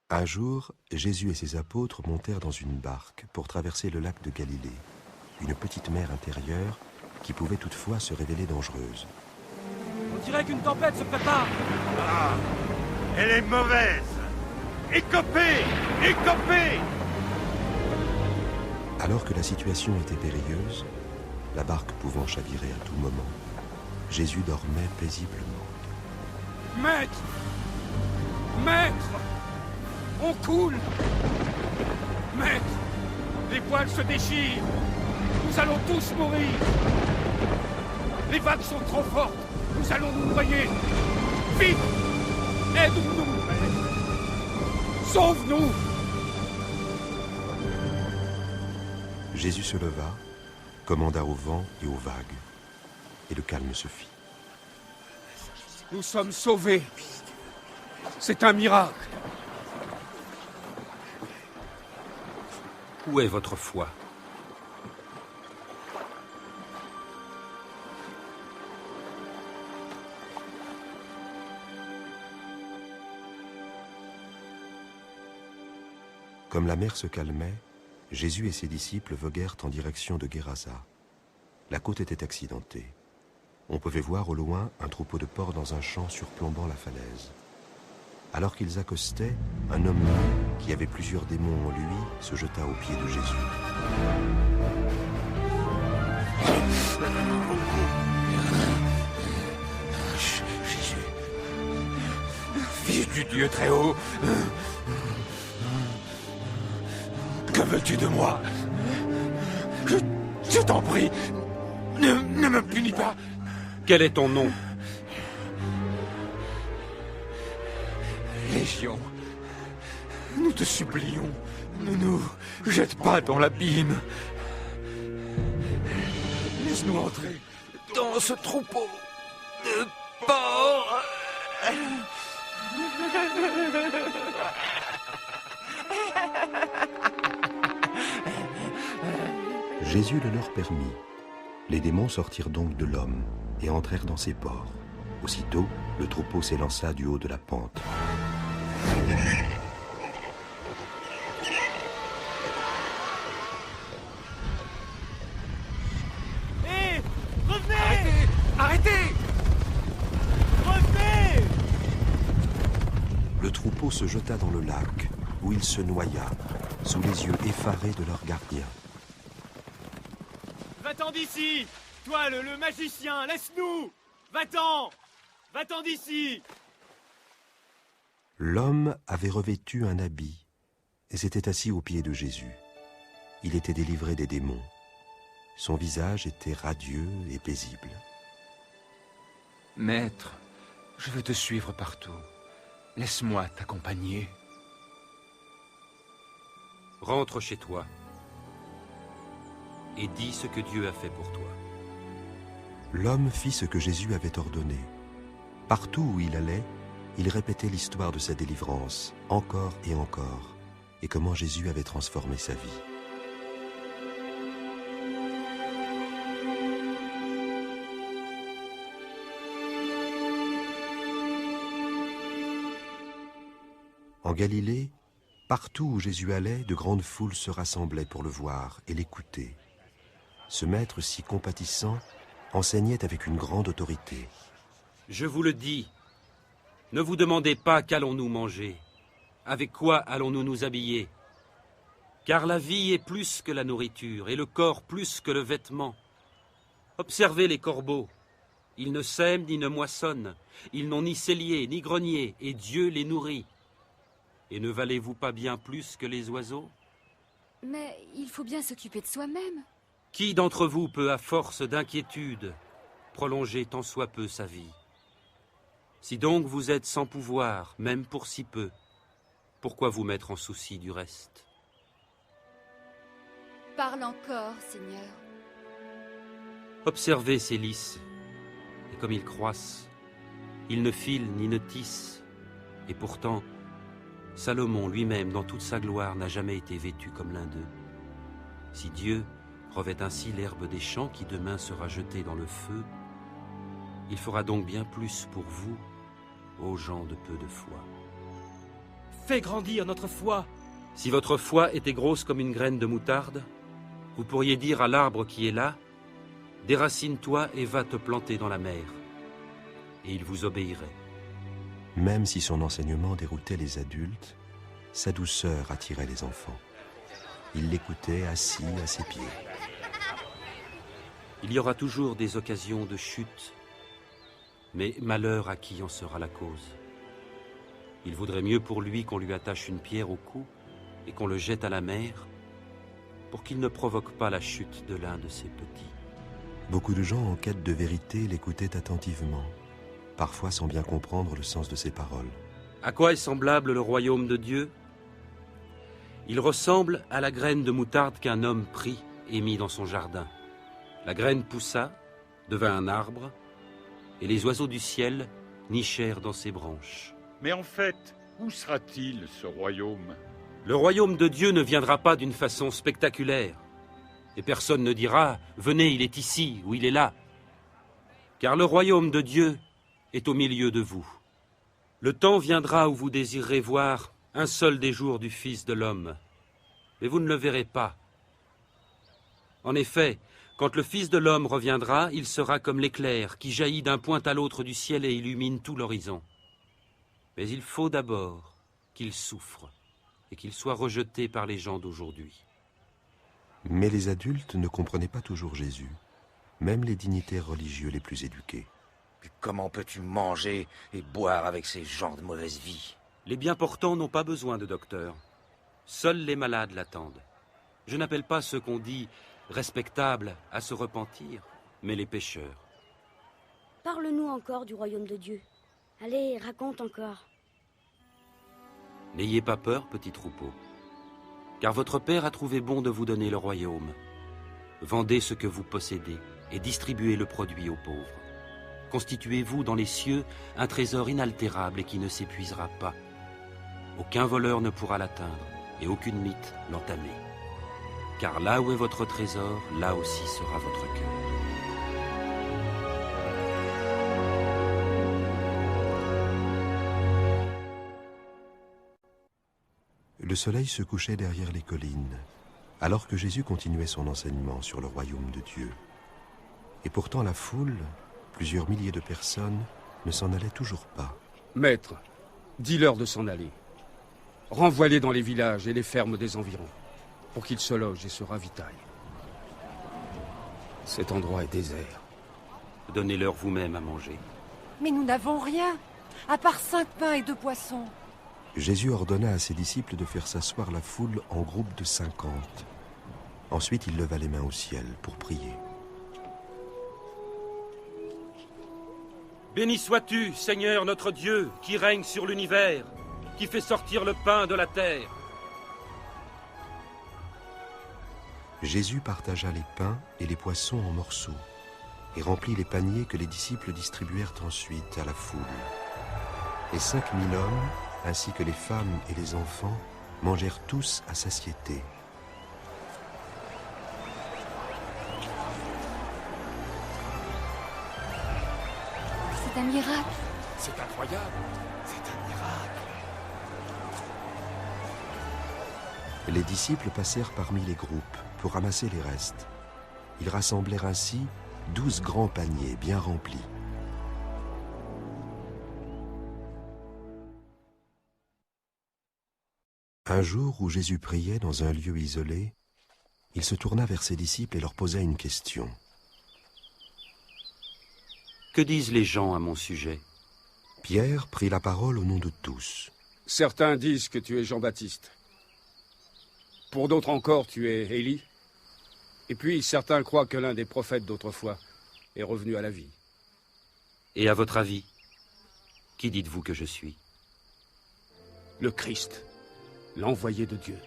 Un jour, Jésus et ses apôtres montèrent dans une barque pour traverser le lac de Galilée, une petite mer intérieure qui pouvait toutefois se révéler dangereuse. On dirait qu'une tempête se prépare. Ah, elle est mauvaise. Écopez! Écopez! Alors que la situation était périlleuse, la barque pouvant chavirer à tout moment, Jésus dormait paisiblement. Maître! Maître! On coule! Maître! Les voiles se déchirent! Nous allons tous mourir! Les vagues sont trop fortes! Nous allons nous noyer! Vite! Aide-nous, maître! Sauve-nous! Jésus se leva, commanda au vent et aux vagues, et le calme se fit. Nous sommes sauvés! C'est un miracle! Où est votre foi? Comme la mer se calmait, Jésus et ses disciples voguèrent en direction de Gérasa. La côte était accidentée. On pouvait voir au loin un troupeau de porcs dans un champ surplombant la falaise. Alors qu'ils accostaient, un homme qui avait plusieurs démons en lui se jeta aux pieds de Jésus. Jésus, Fils du Dieu très haut, que veux-tu de moi? Je t'en prie, ne me punis pas. Quel est ton nom? Légion, nous te supplions, ne nous jette pas dans l'abîme. Laisse-nous entrer dans ce troupeau de porcs. Jésus le leur permit. Les démons sortirent donc de l'homme et entrèrent dans ses porcs. Aussitôt, le troupeau s'élança du haut de la pente. Hé! Revenez! Arrêtez! Revenez! Le troupeau se jeta dans le lac, où il se noya, sous les yeux effarés de leur gardien. Va-t'en d'ici! Toi, le magicien, laisse-nous! Va-t'en! Va-t'en d'ici! L'homme avait revêtu un habit et s'était assis aux pieds de Jésus. Il était délivré des démons. Son visage était radieux et paisible. Maître, je veux te suivre partout. Laisse-moi t'accompagner. Rentre chez toi et dis ce que Dieu a fait pour toi. L'homme fit ce que Jésus avait ordonné. Partout où il allait, il répétait l'histoire de sa délivrance, encore, et comment Jésus avait transformé sa vie. En Galilée, partout où Jésus allait, de grandes foules se rassemblaient pour le voir et l'écouter. Ce maître si compatissant enseignait avec une grande autorité. Je vous le dis, ne vous demandez pas qu'allons-nous manger, avec quoi allons-nous nous habiller, Car la vie est plus que la nourriture, et le corps plus que le vêtement. Observez les corbeaux. Ils ne sèment ni ne moissonnent. Ils n'ont ni cellier, ni grenier, et Dieu les nourrit. Et ne valez-vous pas bien plus que les oiseaux? Mais il faut bien s'occuper de soi-même. Qui d'entre vous peut, à force d'inquiétude, prolonger tant soit peu sa vie? Si donc vous êtes sans pouvoir, même pour si peu, pourquoi vous mettre en souci du reste? Parle encore, Seigneur. Observez ces lys, et comme ils croissent, ils ne filent ni ne tissent, et pourtant, Salomon lui-même, dans toute sa gloire, n'a jamais été vêtu comme l'un d'eux. Si Dieu revêt ainsi l'herbe des champs qui demain sera jetée dans le feu, il fera donc bien plus pour vous, ô gens de peu de foi. Fais grandir notre foi. Si votre foi était grosse comme une graine de moutarde, vous pourriez dire à l'arbre qui est là, « Déracine-toi et va te planter dans la mer. » Et il vous obéirait. Même si son enseignement déroutait les adultes, sa douceur attirait les enfants. Il l'écoutait assis à ses pieds. Il y aura toujours des occasions de chute, mais malheur à qui en sera la cause. Il vaudrait mieux pour lui qu'on lui attache une pierre au cou et qu'on le jette à la mer pour qu'il ne provoque pas la chute de l'un de ses petits. Beaucoup de gens en quête de vérité l'écoutaient attentivement, parfois sans bien comprendre le sens de ses paroles. À quoi est semblable le royaume de Dieu? Il ressemble à la graine de moutarde qu'un homme prit et mit dans son jardin. La graine poussa, devint un arbre, et les oiseaux du ciel nichèrent dans ses branches. Mais en fait, où sera-t-il, ce royaume? Le royaume de Dieu ne viendra pas d'une façon spectaculaire. Et personne ne dira « Venez, il est ici » ou « Il est là ». Car le royaume de Dieu est au milieu de vous. Le temps viendra où vous désirerez voir un seul des jours du Fils de l'homme, mais vous ne le verrez pas. En effet, quand le Fils de l'homme reviendra, il sera comme l'éclair qui jaillit d'un point à l'autre du ciel et illumine tout l'horizon. Mais il faut d'abord qu'il souffre et qu'il soit rejeté par les gens d'aujourd'hui. Mais les adultes ne comprenaient pas toujours Jésus, même les dignitaires religieux les plus éduqués. Puis comment peux-tu manger et boire avec ces gens de mauvaise vie? Les bien portants n'ont pas besoin de docteur. Seuls les malades l'attendent. Je n'appelle pas ceux qu'on dit respectables à se repentir, mais les pécheurs. Parle-nous encore du royaume de Dieu. Allez, raconte encore. N'ayez pas peur, petit troupeau, car votre Père a trouvé bon de vous donner le royaume. Vendez ce que vous possédez et distribuez le produit aux pauvres. Constituez-vous dans les cieux un trésor inaltérable et qui ne s'épuisera pas. Aucun voleur ne pourra l'atteindre et aucune mythe l'entamer. Car là où est votre trésor, là aussi sera votre cœur. Le soleil se couchait derrière les collines, alors que Jésus continuait son enseignement sur le royaume de Dieu. Et pourtant la foule, plusieurs milliers de personnes, ne s'en allait toujours pas. Maître, dis-leur de s'en aller. Renvoie-les dans les villages et les fermes des environs, pour qu'ils se logent et se ravitaillent. Cet endroit est désert. Donnez-leur vous-même à manger. Mais nous n'avons rien, à part 5 pains et 2 poissons. Jésus ordonna à ses disciples de faire s'asseoir la foule en groupe de 50. Ensuite, il leva les mains au ciel pour prier. Béni sois-tu, Seigneur notre Dieu, qui règne sur l'univers, qui fait sortir le pain de la terre. Jésus partagea les pains et les poissons en morceaux et remplit les paniers que les disciples distribuèrent ensuite à la foule. Et 5000 hommes, ainsi que les femmes et les enfants, mangèrent tous à satiété. C'est un miracle. C'est incroyable. C'est un miracle. Les disciples passèrent parmi les groupes pour ramasser les restes. Ils rassemblèrent ainsi 12 grands paniers bien remplis. Un jour où Jésus priait dans un lieu isolé, il se tourna vers ses disciples et leur posa une question. Que disent les gens à mon sujet? Pierre prit la parole au nom de tous. Certains disent que tu es Jean-Baptiste. Pour d'autres encore, tu es Élie. Et puis, certains croient que l'un des prophètes d'autrefois est revenu à la vie. Et à votre avis, qui dites-vous que je suis? Le Christ, l'envoyé de Dieu.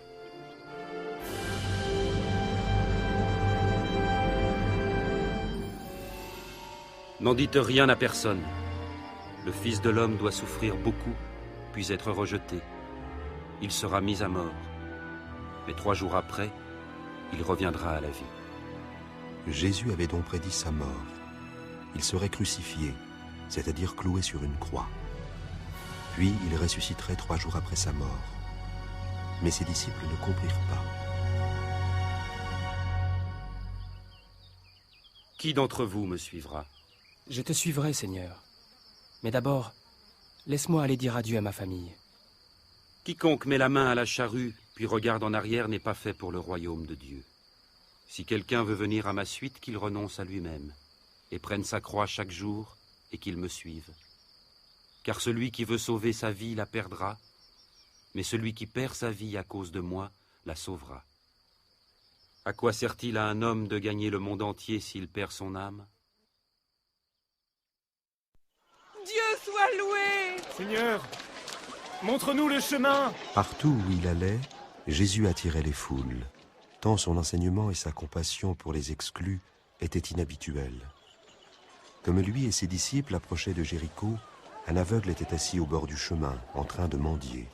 N'en dites rien à personne. Le Fils de l'homme doit souffrir beaucoup, puis être rejeté. Il sera mis à mort. Mais 3 jours après, il reviendra à la vie. Jésus avait donc prédit sa mort. Il serait crucifié, c'est-à-dire cloué sur une croix. Puis il ressusciterait 3 jours après sa mort. Mais ses disciples ne comprirent pas. Qui d'entre vous me suivra? Je te suivrai, Seigneur. Mais d'abord, laisse-moi aller dire adieu à ma famille. Quiconque met la main à la charrue, puis regarde en arrière, n'est pas fait pour le royaume de Dieu. Si quelqu'un veut venir à ma suite, qu'il renonce à lui-même, et prenne sa croix chaque jour, et qu'il me suive. Car celui qui veut sauver sa vie la perdra, mais celui qui perd sa vie à cause de moi la sauvera. À quoi sert-il à un homme de gagner le monde entier s'il perd son âme? Dieu soit loué! Seigneur, montre-nous le chemin! Partout où il allait, Jésus attirait les foules, tant son enseignement et sa compassion pour les exclus étaient inhabituels. Comme lui et ses disciples approchaient de Jéricho, un aveugle était assis au bord du chemin, en train de mendier.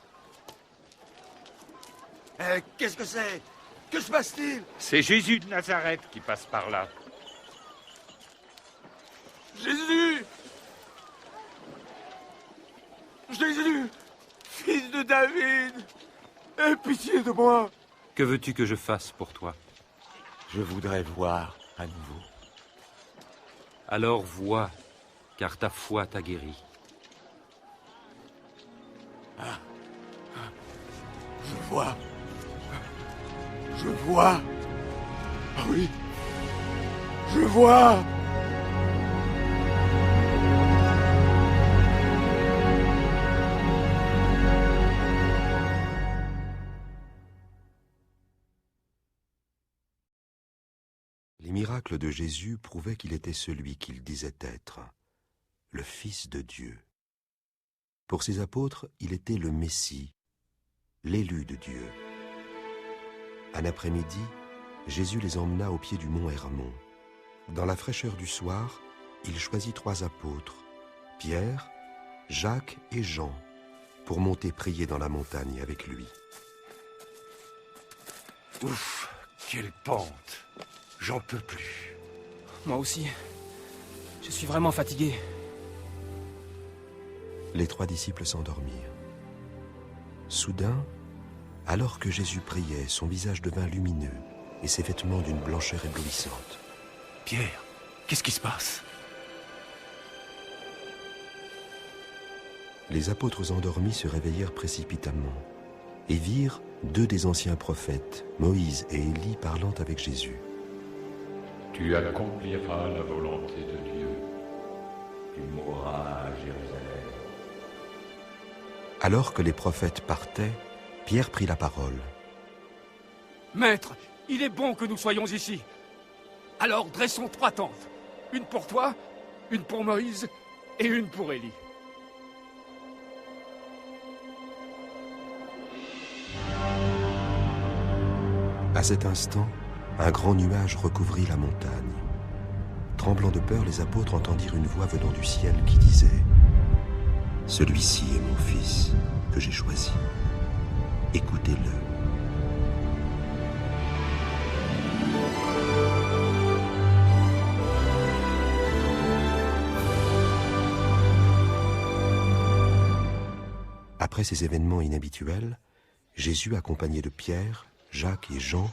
Qu'est-ce que c'est? Que se passe-t-il? C'est Jésus de Nazareth qui passe par là. Jésus! Jésus, fils de David, aie pitié de moi. Que veux-tu que je fasse pour toi? Je voudrais voir à nouveau. Alors vois, car ta foi t'a guéri. Je vois. Je vois. Ah oui. Je vois. Les miracles de Jésus prouvaient qu'il était celui qu'il disait être, le Fils de Dieu. Pour ses apôtres, il était le Messie, l'élu de Dieu. Un après-midi, Jésus les emmena au pied du mont Hermon. Dans la fraîcheur du soir, il choisit 3 apôtres, Pierre, Jacques et Jean, pour monter prier dans la montagne avec lui. Ouf, quelle pente! J'en peux plus. Moi aussi. Je suis vraiment fatigué. Les 3 disciples s'endormirent. Soudain, alors que Jésus priait, son visage devint lumineux et ses vêtements d'une blancheur éblouissante. Pierre, qu'est-ce qui se passe? Les apôtres endormis se réveillèrent précipitamment et virent 2 des anciens prophètes, Moïse et Élie, parlant avec Jésus. Tu accompliras la volonté de Dieu. Tu mourras à Jérusalem. Alors que les prophètes partaient, Pierre prit la parole. Maître, il est bon que nous soyons ici. Alors dressons 3 tentes. Une pour toi, une pour Moïse et une pour Élie. À cet instant, un grand nuage recouvrit la montagne. Tremblant de peur, les apôtres entendirent une voix venant du ciel qui disait « Celui-ci est mon fils que j'ai choisi. Écoutez-le. » Après ces événements inhabituels, Jésus, accompagné de Pierre, Jacques et Jean,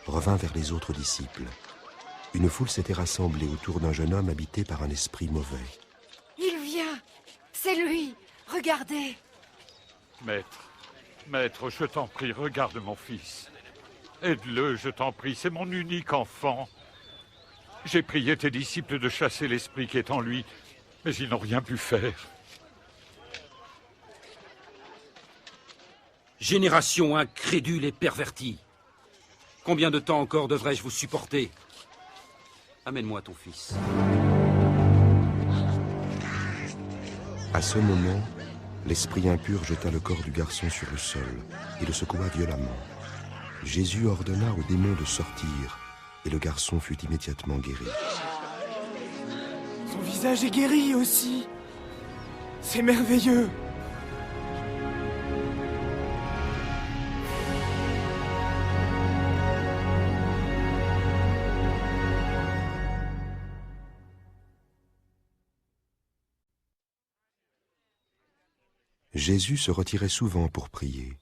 revint vers les autres disciples. Une foule s'était rassemblée autour d'un jeune homme habité par un esprit mauvais. Il vient! C'est lui! Regardez! Maître, Maître, je t'en prie, regarde mon fils. Aide-le, je t'en prie, c'est mon unique enfant. J'ai prié tes disciples de chasser l'esprit qui est en lui, mais ils n'ont rien pu faire. Génération incrédule et pervertie. Combien de temps encore devrais-je vous supporter? Amène-moi ton fils. À ce moment, l'esprit impur jeta le corps du garçon sur le sol et le secoua violemment. Jésus ordonna au démon de sortir et le garçon fut immédiatement guéri. Son visage est guéri aussi. C'est merveilleux. Jésus se retirait souvent pour prier.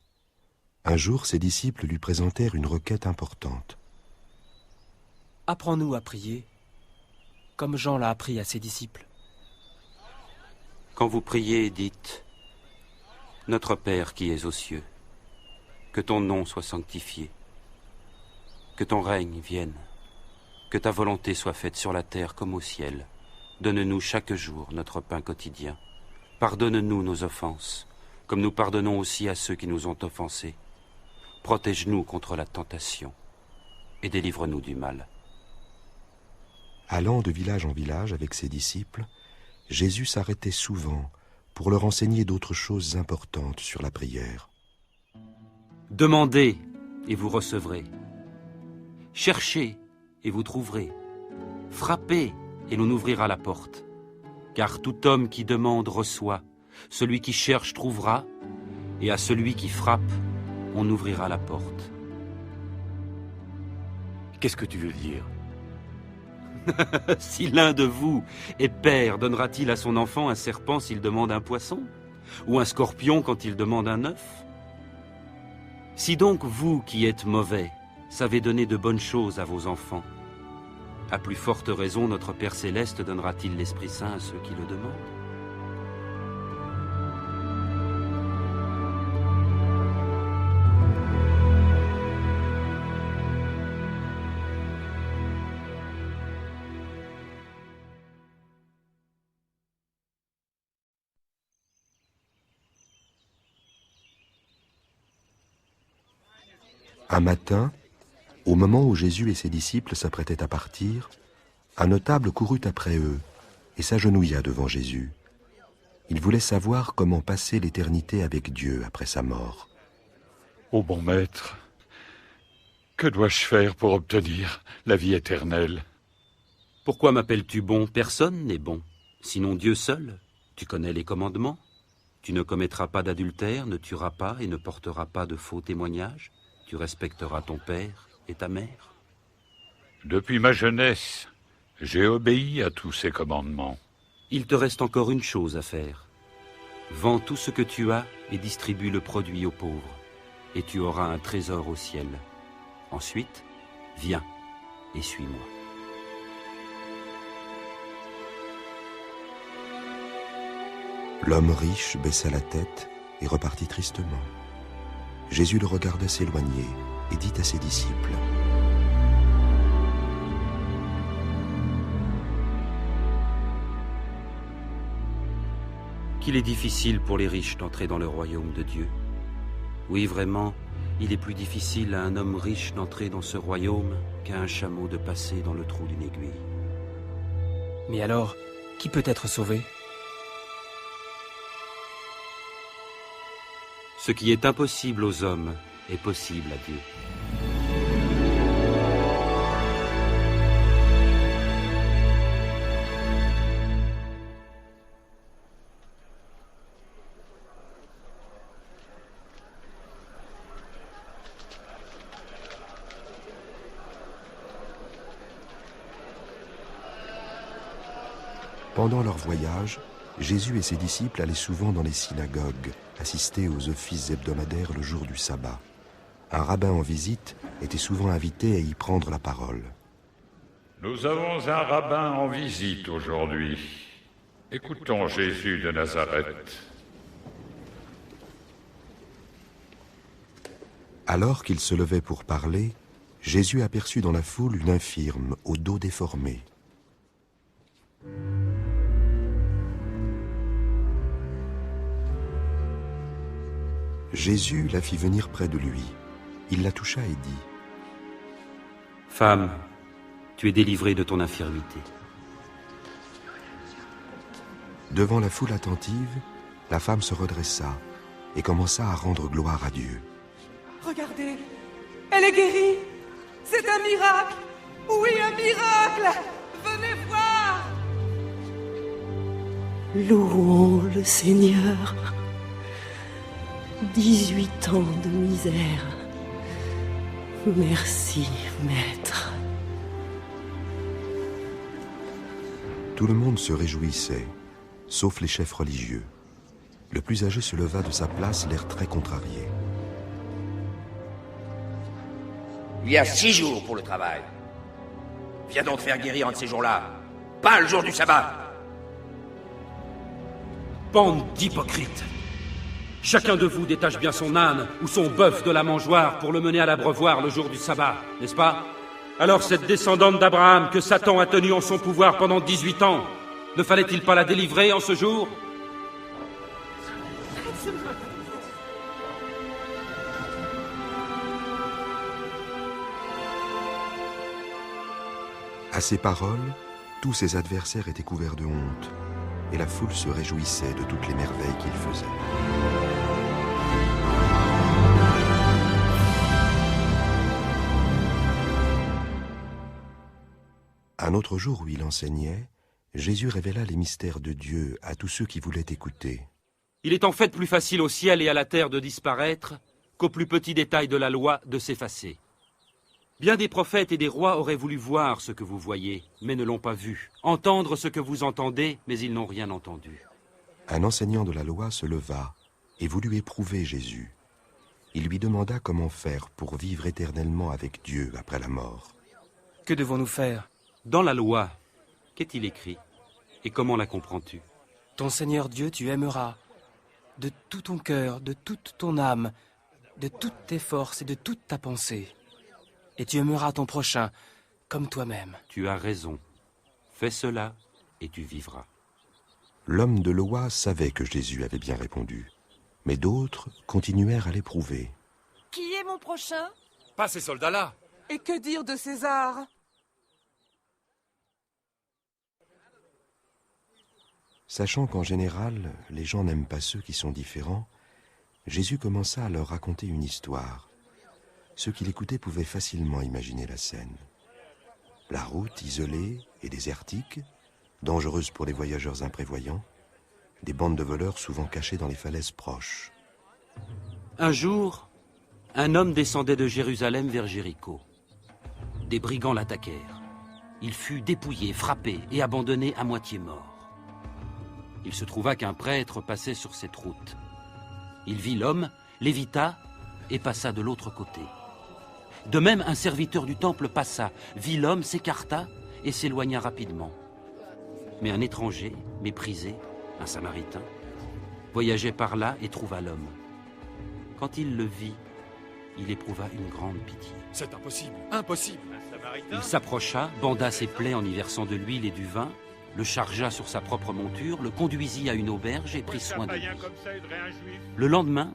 Un jour, ses disciples lui présentèrent une requête importante. Apprends-nous à prier, comme Jean l'a appris à ses disciples. Quand vous priez, dites « Notre Père qui es aux cieux, que ton nom soit sanctifié, que ton règne vienne, que ta volonté soit faite sur la terre comme au ciel. Donne-nous chaque jour notre pain quotidien. Pardonne-nous nos offenses, comme nous pardonnons aussi à ceux qui nous ont offensés. Protège-nous contre la tentation et délivre-nous du mal. » Allant de village en village avec ses disciples, Jésus s'arrêtait souvent pour leur enseigner d'autres choses importantes sur la prière. Demandez et vous recevrez. Cherchez et vous trouverez. Frappez et l'on ouvrira la porte. Car tout homme qui demande reçoit, celui qui cherche trouvera, et à celui qui frappe, on ouvrira la porte. Qu'est-ce que tu veux dire? Si l'un de vous est père, donnera-t-il à son enfant un serpent s'il demande un poisson? Ou un scorpion quand il demande un œuf? Si donc vous qui êtes mauvais, savez donner de bonnes choses à vos enfants, à plus forte raison, notre Père Céleste donnera-t-il l'Esprit Saint à ceux qui le demandent? Un matin, au moment où Jésus et ses disciples s'apprêtaient à partir, un notable courut après eux et s'agenouilla devant Jésus. Il voulait savoir comment passer l'éternité avec Dieu après sa mort. Ô bon maître, que dois-je faire pour obtenir la vie éternelle? Pourquoi m'appelles-tu bon? Personne n'est bon, sinon Dieu seul. Tu connais les commandements. Tu ne commettras pas d'adultère, ne tueras pas et ne porteras pas de faux témoignages. Tu respecteras ton père et ta mère. Depuis ma jeunesse, j'ai obéi à tous ces commandements. Il te reste encore une chose à faire. Vends tout ce que tu as et distribue le produit aux pauvres, et tu auras un trésor au ciel. Ensuite, viens et suis-moi. L'homme riche baissa la tête et repartit tristement. Jésus le regarda s'éloigner et dit à ses disciples: Qu'il est difficile pour les riches d'entrer dans le royaume de Dieu. Oui, vraiment, il est plus difficile à un homme riche d'entrer dans ce royaume qu'à un chameau de passer dans le trou d'une aiguille. Mais alors, qui peut être sauvé? Ce qui est impossible aux hommes est possible à Dieu. Pendant leur voyage, Jésus et ses disciples allaient souvent dans les synagogues, assister aux offices hebdomadaires le jour du sabbat. Un rabbin en visite était souvent invité à y prendre la parole. Nous avons un rabbin en visite aujourd'hui. Écoutons Jésus de Nazareth. Alors qu'il se levait pour parler, Jésus aperçut dans la foule une infirme au dos déformé. Jésus la fit venir près de lui. Il la toucha et dit : « Femme, tu es délivrée de ton infirmité. » Devant la foule attentive, la femme se redressa et commença à rendre gloire à Dieu. Regardez, elle est guérie. C'est un miracle. Oui, un miracle. Venez voir. Louons le Seigneur. 18 ans de misère. Merci, Maître. Tout le monde se réjouissait, sauf les chefs religieux. Le plus âgé se leva de sa place, l'air très contrarié. Il y a 6 jours pour le travail. Viens donc te faire guérir un de ces jours-là. Pas le jour du sabbat. Bande d'hypocrites! Chacun de vous détache bien son âne ou son bœuf de la mangeoire pour le mener à l'abreuvoir le jour du sabbat, n'est-ce pas? Alors cette descendante d'Abraham que Satan a tenue en son pouvoir pendant 18 ans, ne fallait-il pas la délivrer en ce jour? À ces paroles, tous ses adversaires étaient couverts de honte, et la foule se réjouissait de toutes les merveilles qu'il faisait. Un autre jour où il enseignait, Jésus révéla les mystères de Dieu à tous ceux qui voulaient écouter. Il est en fait plus facile au ciel et à la terre de disparaître qu'aux plus petits détails de la loi de s'effacer. Bien des prophètes et des rois auraient voulu voir ce que vous voyez, mais ne l'ont pas vu, entendre ce que vous entendez, mais ils n'ont rien entendu. Un enseignant de la loi se leva et voulut éprouver Jésus. Il lui demanda comment faire pour vivre éternellement avec Dieu après la mort. Que devons-nous faire? Dans la loi, qu'est-il écrit? Et comment la comprends-tu? Ton Seigneur Dieu, tu aimeras de tout ton cœur, de toute ton âme, de toutes tes forces et de toute ta pensée. Et tu aimeras ton prochain comme toi-même. Tu as raison. Fais cela et tu vivras. L'homme de loi savait que Jésus avait bien répondu, mais d'autres continuèrent à l'éprouver. Qui est mon prochain? Pas ces soldats-là. Et que dire de César? Sachant qu'en général, les gens n'aiment pas ceux qui sont différents, Jésus commença à leur raconter une histoire. Ceux qui l'écoutaient pouvaient facilement imaginer la scène. La route isolée et désertique, dangereuse pour les voyageurs imprévoyants, des bandes de voleurs souvent cachées dans les falaises proches. Un jour, un homme descendait de Jérusalem vers Jéricho. Des brigands l'attaquèrent. Il fut dépouillé, frappé et abandonné à moitié mort. Il se trouva qu'un prêtre passait sur cette route. Il vit l'homme, l'évita et passa de l'autre côté. De même, un serviteur du temple passa, vit l'homme, s'écarta et s'éloigna rapidement. Mais un étranger, méprisé, un Samaritain, voyageait par là et trouva l'homme. Quand il le vit, il éprouva une grande pitié. C'est impossible, impossible. Il s'approcha, banda ses plaies en y versant de l'huile et du vin, le chargea sur sa propre monture, le conduisit à une auberge et prit soin de lui. Le lendemain,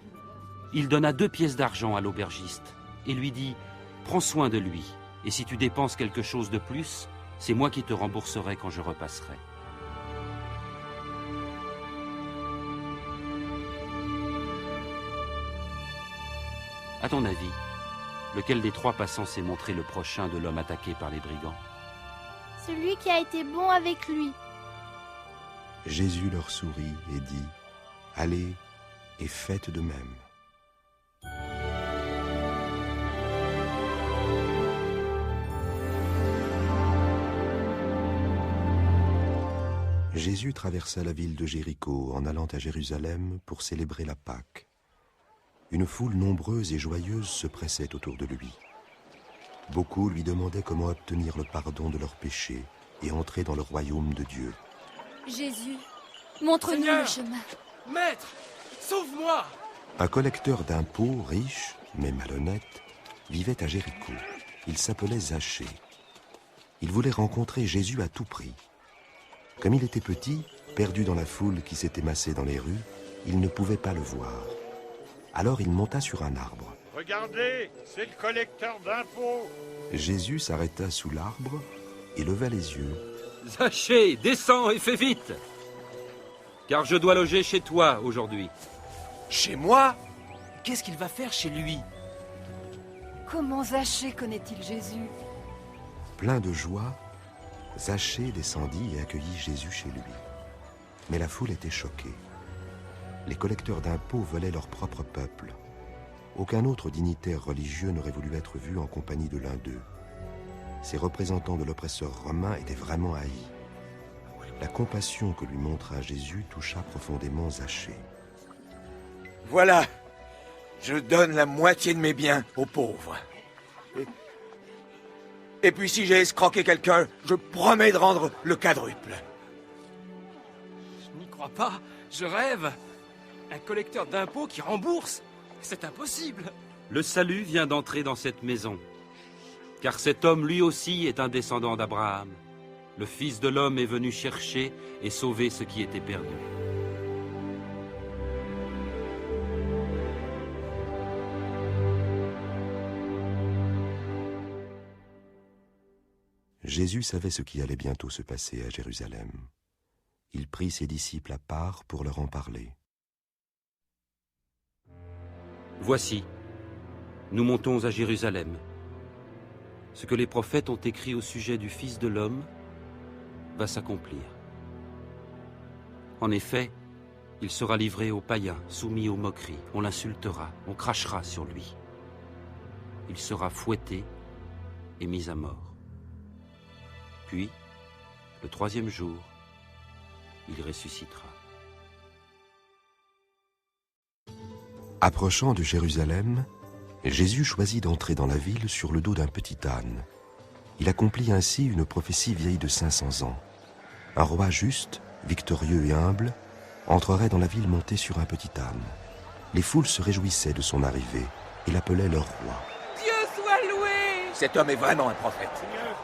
il donna 2 pièces d'argent à l'aubergiste et lui dit « Prends soin de lui, et si tu dépenses quelque chose de plus, c'est moi qui te rembourserai quand je repasserai. » À ton avis, lequel des 3 passants s'est montré le prochain de l'homme attaqué par les brigands? Celui qui a été bon avec lui. Jésus leur sourit et dit « Allez et faites de même. » Jésus traversa la ville de Jéricho en allant à Jérusalem pour célébrer la Pâque. Une foule nombreuse et joyeuse se pressait autour de lui. Beaucoup lui demandaient comment obtenir le pardon de leurs péchés et entrer dans le royaume de Dieu. Jésus, montre-nous le chemin. Maître, sauve-moi! Un collecteur d'impôts riche mais malhonnête, vivait à Jéricho. Il s'appelait Zachée. Il voulait rencontrer Jésus à tout prix. Comme il était petit, perdu dans la foule qui s'était massée dans les rues, il ne pouvait pas le voir. Alors il monta sur un arbre. Regardez, c'est le collecteur d'impôts. Jésus s'arrêta sous l'arbre et leva les yeux. Zachée, descends et fais vite, car je dois loger chez toi aujourd'hui. Chez moi? Qu'est-ce qu'il va faire chez lui? Comment Zachée connaît-il Jésus? Plein de joie, Zachée descendit et accueillit Jésus chez lui. Mais la foule était choquée. Les collecteurs d'impôts volaient leur propre peuple. Aucun autre dignitaire religieux n'aurait voulu être vu en compagnie de l'un d'eux. Ces représentants de l'oppresseur romain étaient vraiment haïs. La compassion que lui montra Jésus toucha profondément Zachée. Voilà, je donne la moitié de mes biens aux pauvres. Et puis si j'ai escroqué quelqu'un, je promets de rendre le quadruple. Je n'y crois pas, je rêve. Un collecteur d'impôts qui rembourse? C'est impossible. Le salut vient d'entrer dans cette maison, car cet homme lui aussi est un descendant d'Abraham. Le Fils de l'homme est venu chercher et sauver ce qui était perdu. Jésus savait ce qui allait bientôt se passer à Jérusalem. Il prit ses disciples à part pour leur en parler. Voici, nous montons à Jérusalem. Ce que les prophètes ont écrit au sujet du Fils de l'homme va s'accomplir. En effet, il sera livré aux païens, soumis aux moqueries. On l'insultera, on crachera sur lui. Il sera fouetté et mis à mort. Puis, le troisième jour, il ressuscitera. Approchant de Jérusalem, Jésus choisit d'entrer dans la ville sur le dos d'un petit âne. Il accomplit ainsi une prophétie vieille de 500 ans. Un roi juste, victorieux et humble, entrerait dans la ville monté sur un petit âne. Les foules se réjouissaient de son arrivée et l'appelaient leur roi. Dieu soit loué! Cet homme est vraiment un prophète. Seigneur,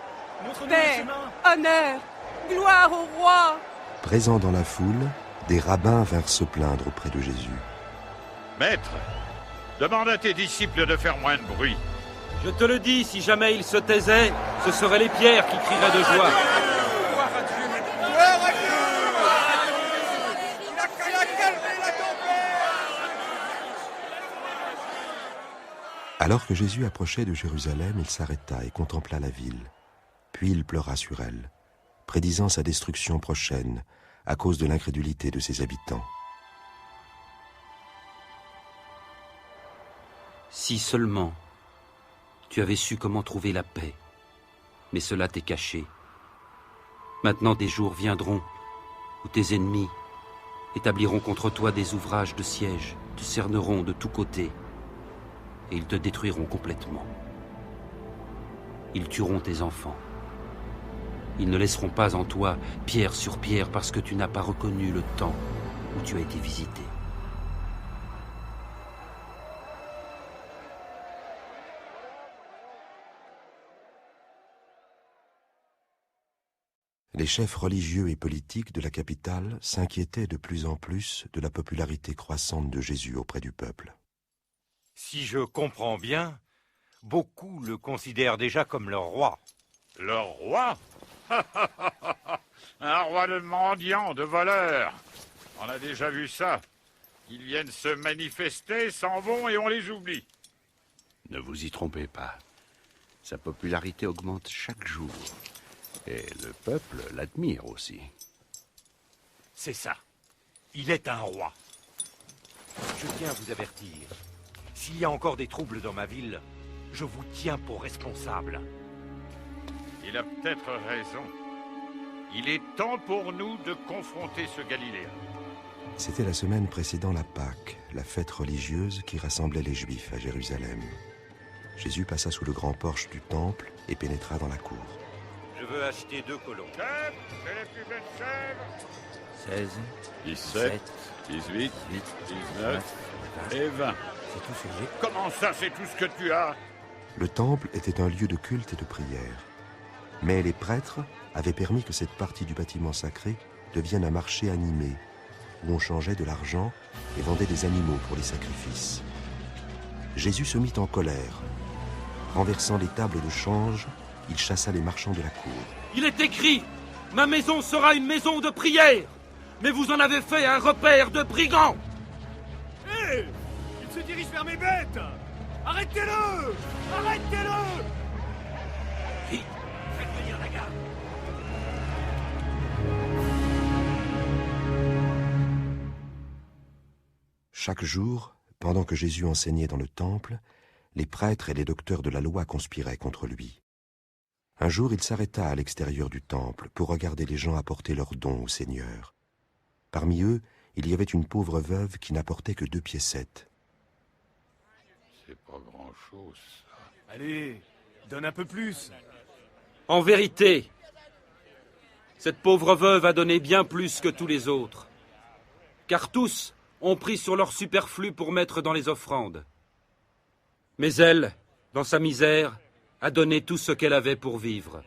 montre-nous le Paix, chemin. honneur, gloire au roi! Présents dans la foule, des rabbins vinrent se plaindre auprès de Jésus. Maître, demande à tes disciples de faire moins de bruit. Je te le dis, si jamais ils se taisaient, ce seraient les pierres qui crieraient de joie. Gloire à Dieu! Gloire à Dieu! Il a calmé la tempête! Alors que Jésus approchait de Jérusalem, il s'arrêta et contempla la ville. Puis il pleura sur elle, prédisant sa destruction prochaine à cause de l'incrédulité de ses habitants. Si seulement tu avais su comment trouver la paix, mais cela t'est caché. Maintenant des jours viendront où tes ennemis établiront contre toi des ouvrages de siège, te cerneront de tous côtés, et ils te détruiront complètement. Ils tueront tes enfants. Ils ne laisseront pas en toi pierre sur pierre parce que tu n'as pas reconnu le temps où tu as été visité. Les chefs religieux et politiques de la capitale s'inquiétaient de plus en plus de la popularité croissante de Jésus auprès du peuple. Si je comprends bien, beaucoup le considèrent déjà comme leur roi. Leur roi? Un roi de mendiants, de voleurs. On a déjà vu ça. Ils viennent se manifester, s'en vont et on les oublie. Ne vous y trompez pas. Sa popularité augmente chaque jour. Et le peuple l'admire aussi. C'est ça. Il est un roi. Je tiens à vous avertir. S'il y a encore des troubles dans ma ville, je vous tiens pour responsable. Il a peut-être raison. Il est temps pour nous de confronter ce Galiléen. C'était la semaine précédant la Pâque, la fête religieuse qui rassemblait les Juifs à Jérusalem. Jésus passa sous le grand porche du temple et pénétra dans la cour. Je veux acheter 2 colons. Chef, c'est les plus belles chèvres. 16, 17, 18, 19 et 20. C'est tout ce que j'ai. Comment ça, c'est tout ce que tu as? Le temple était un lieu de culte et de prière. Mais les prêtres avaient permis que cette partie du bâtiment sacré devienne un marché animé, où on changeait de l'argent et vendait des animaux pour les sacrifices. Jésus se mit en colère. Renversant les tables de change, il chassa les marchands de la cour. Il est écrit, ma maison sera une maison de prière, mais vous en avez fait un repère de brigands. Hé, il se dirige vers mes bêtes. Arrêtez-le! Arrêtez-le! Vite, faites venir la garde. Chaque jour, pendant que Jésus enseignait dans le temple, les prêtres et les docteurs de la loi conspiraient contre lui. Un jour, il s'arrêta à l'extérieur du temple pour regarder les gens apporter leurs dons au Seigneur. Parmi eux, il y avait une pauvre veuve qui n'apportait que 2 piécettes. C'est pas grand-chose, ça. Allez, donne un peu plus. En vérité, cette pauvre veuve a donné bien plus que tous les autres, car tous ont pris sur leur superflu pour mettre dans les offrandes. Mais elle, dans sa misère, a donné tout ce qu'elle avait pour vivre.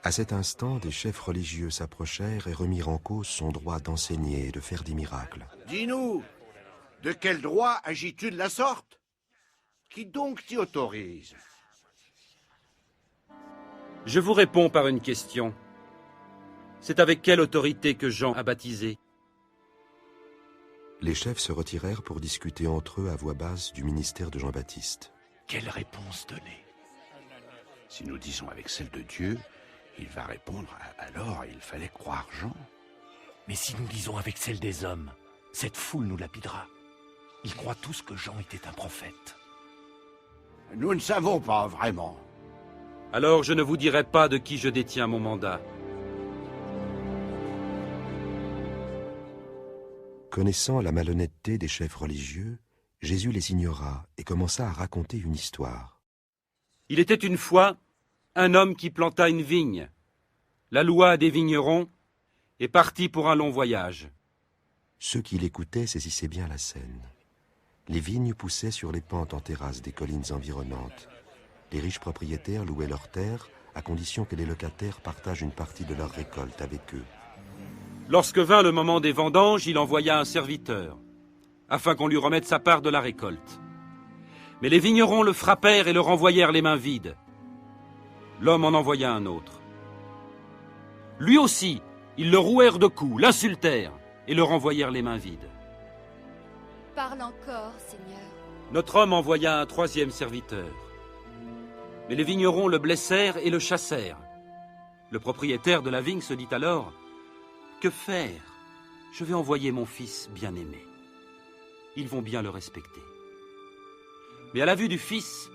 À cet instant, des chefs religieux s'approchèrent et remirent en cause son droit d'enseigner et de faire des miracles. Dis-nous, de quel droit agis-tu de la sorte? Qui donc t'y autorise? Je vous réponds par une question. C'est avec quelle autorité que Jean a baptisé? Les chefs se retirèrent pour discuter entre eux à voix basse du ministère de Jean-Baptiste. Quelle réponse donner? Si nous disons avec celle de Dieu, il va répondre, alors il fallait croire Jean. Mais si nous disons avec celle des hommes, cette foule nous lapidera. Ils croient tous que Jean était un prophète. Nous ne savons pas vraiment. Alors je ne vous dirai pas de qui je détiens mon mandat. Connaissant la malhonnêteté des chefs religieux, Jésus les ignora et commença à raconter une histoire. Il était une fois un homme qui planta une vigne. La loi des vignerons est partie pour un long voyage. Ceux qui l'écoutaient saisissaient bien la scène. Les vignes poussaient sur les pentes en terrasse des collines environnantes. Les riches propriétaires louaient leurs terres à condition que les locataires partagent une partie de leur récolte avec eux. Lorsque vint le moment des vendanges, il envoya un serviteur, afin qu'on lui remette sa part de la récolte. Mais les vignerons le frappèrent et le renvoyèrent les mains vides. L'homme en envoya un autre. Lui aussi, ils le rouèrent de coups, l'insultèrent et le renvoyèrent les mains vides. Parle encore, Seigneur. Notre homme envoya un 3e serviteur. Mais les vignerons le blessèrent et le chassèrent. Le propriétaire de la vigne se dit alors: « Que faire? Je vais envoyer mon fils bien-aimé. Ils vont bien le respecter. » Mais à la vue du fils,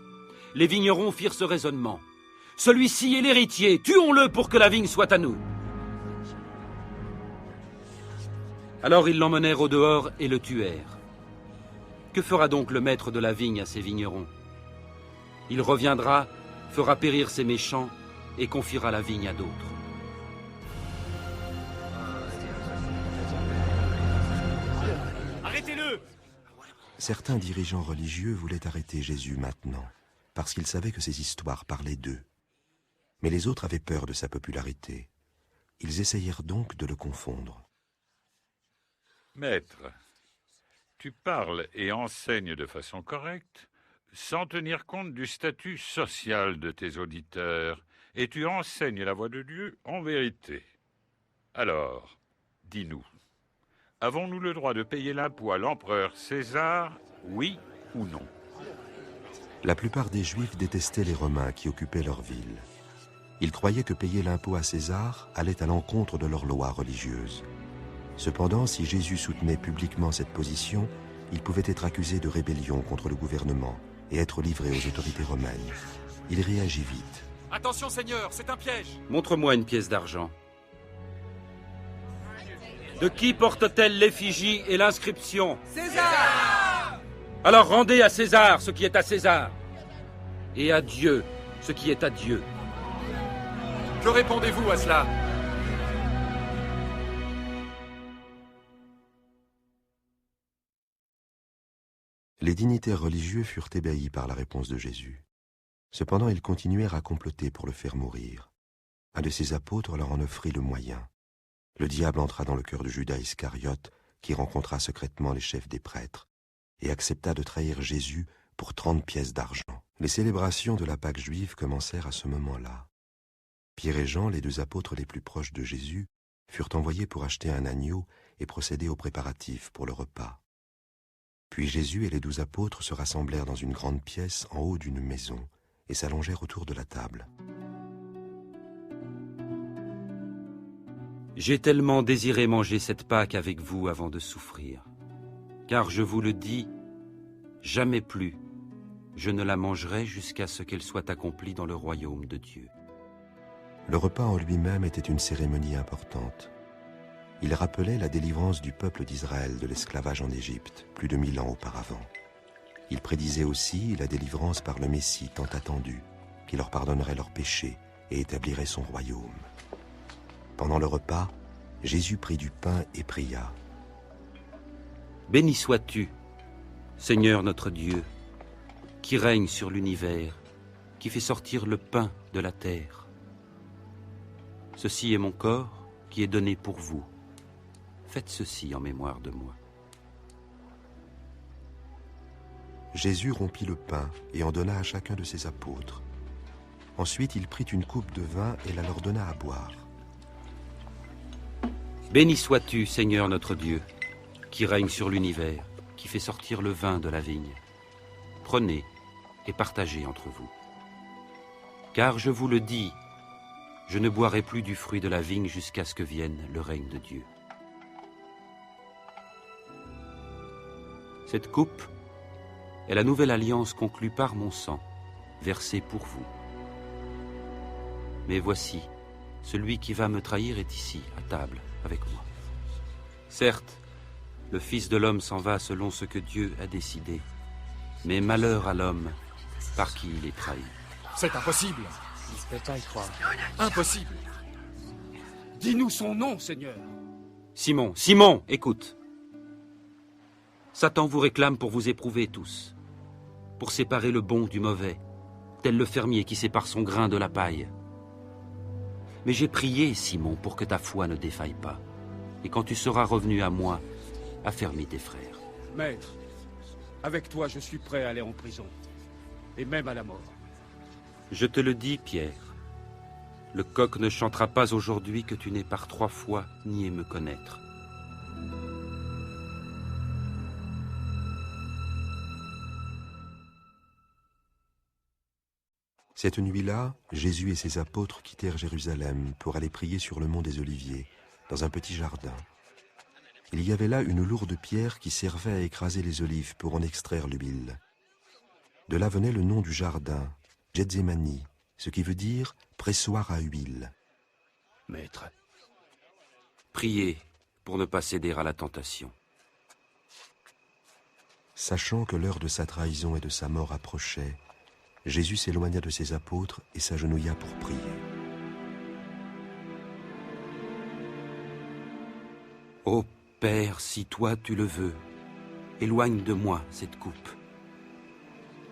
les vignerons firent ce raisonnement. « Celui-ci est l'héritier, tuons-le pour que la vigne soit à nous. » Alors ils l'emmenèrent au dehors et le tuèrent. Que fera donc le maître de la vigne à ses vignerons? Il reviendra, fera périr ses méchants et confiera la vigne à d'autres. Arrêtez-le! Certains dirigeants religieux voulaient arrêter Jésus maintenant, parce qu'ils savaient que ces histoires parlaient d'eux. Mais les autres avaient peur de sa popularité. Ils essayèrent donc de le confondre. Maître, tu parles et enseignes de façon correcte, sans tenir compte du statut social de tes auditeurs, et tu enseignes la voie de Dieu en vérité. Alors, dis-nous, avons-nous le droit de payer l'impôt à l'empereur César, oui ou non? La plupart des Juifs détestaient les Romains qui occupaient leur ville. Ils croyaient que payer l'impôt à César allait à l'encontre de leurs lois religieuses. Cependant, si Jésus soutenait publiquement cette position, il pouvait être accusé de rébellion contre le gouvernement et être livré aux autorités romaines. Il réagit vite. Attention, Seigneur, c'est un piège. Montre-moi une pièce d'argent. De qui porte-t-elle l'effigie et l'inscription? César! Alors rendez à César ce qui est à César, et à Dieu ce qui est à Dieu. Que répondez-vous à cela? Les dignitaires religieux furent ébahis par la réponse de Jésus. Cependant, ils continuèrent à comploter pour le faire mourir. Un de ses apôtres leur en offrit le moyen. Le diable entra dans le cœur de Judas Iscariote, qui rencontra secrètement les chefs des prêtres, et accepta de trahir Jésus pour 30 pièces d'argent. Les célébrations de la Pâque juive commencèrent à ce moment-là. Pierre et Jean, les 2 apôtres les plus proches de Jésus, furent envoyés pour acheter un agneau et procéder aux préparatifs pour le repas. Puis Jésus et les 12 apôtres se rassemblèrent dans une grande pièce en haut d'une maison et s'allongèrent autour de la table. J'ai tellement désiré manger cette Pâque avec vous avant de souffrir. Car je vous le dis, jamais plus je ne la mangerai jusqu'à ce qu'elle soit accomplie dans le royaume de Dieu. Le repas en lui-même était une cérémonie importante. Il rappelait la délivrance du peuple d'Israël de l'esclavage en Égypte, plus de 1000 ans auparavant. Il prédisait aussi la délivrance par le Messie tant attendu, qui leur pardonnerait leurs péchés et établirait son royaume. Pendant le repas, Jésus prit du pain et pria. « Béni sois-tu, Seigneur notre Dieu, qui règne sur l'univers, qui fait sortir le pain de la terre. Ceci est mon corps qui est donné pour vous. Faites ceci en mémoire de moi. » Jésus rompit le pain et en donna à chacun de ses apôtres. Ensuite, il prit une coupe de vin et la leur donna à boire. « Béni sois-tu, Seigneur notre Dieu, qui règne sur l'univers, qui fait sortir le vin de la vigne. Prenez et partagez entre vous. Car je vous le dis, je ne boirai plus du fruit de la vigne jusqu'à ce que vienne le règne de Dieu. » Cette coupe est la nouvelle alliance conclue par mon sang, versé pour vous. Mais voici, celui qui va me trahir est ici, à table, avec moi. Certes, le Fils de l'homme s'en va selon ce que Dieu a décidé, mais malheur à l'homme par qui il est trahi. C'est impossible. Il ne peut pas y croire. Impossible. Dis-nous son nom, Seigneur. Simon, Simon, écoute. Satan vous réclame pour vous éprouver tous, pour séparer le bon du mauvais, tel le fermier qui sépare son grain de la paille. Mais j'ai prié, Simon, pour que ta foi ne défaille pas, et quand tu seras revenu à moi, affermis tes frères. Maître, avec toi je suis prêt à aller en prison, et même à la mort. Je te le dis, Pierre, le coq ne chantera pas aujourd'hui que tu n'aies par 3 fois nié me connaître. Cette nuit-là, Jésus et ses apôtres quittèrent Jérusalem pour aller prier sur le mont des Oliviers, dans un petit jardin. Il y avait là une lourde pierre qui servait à écraser les olives pour en extraire l'huile. De là venait le nom du jardin, Gethsémani, ce qui veut dire pressoir à huile. Maître, priez pour ne pas céder à la tentation. Sachant que l'heure de sa trahison et de sa mort approchait, Jésus s'éloigna de ses apôtres et s'agenouilla pour prier. Ô Père, si toi tu le veux, éloigne de moi cette coupe,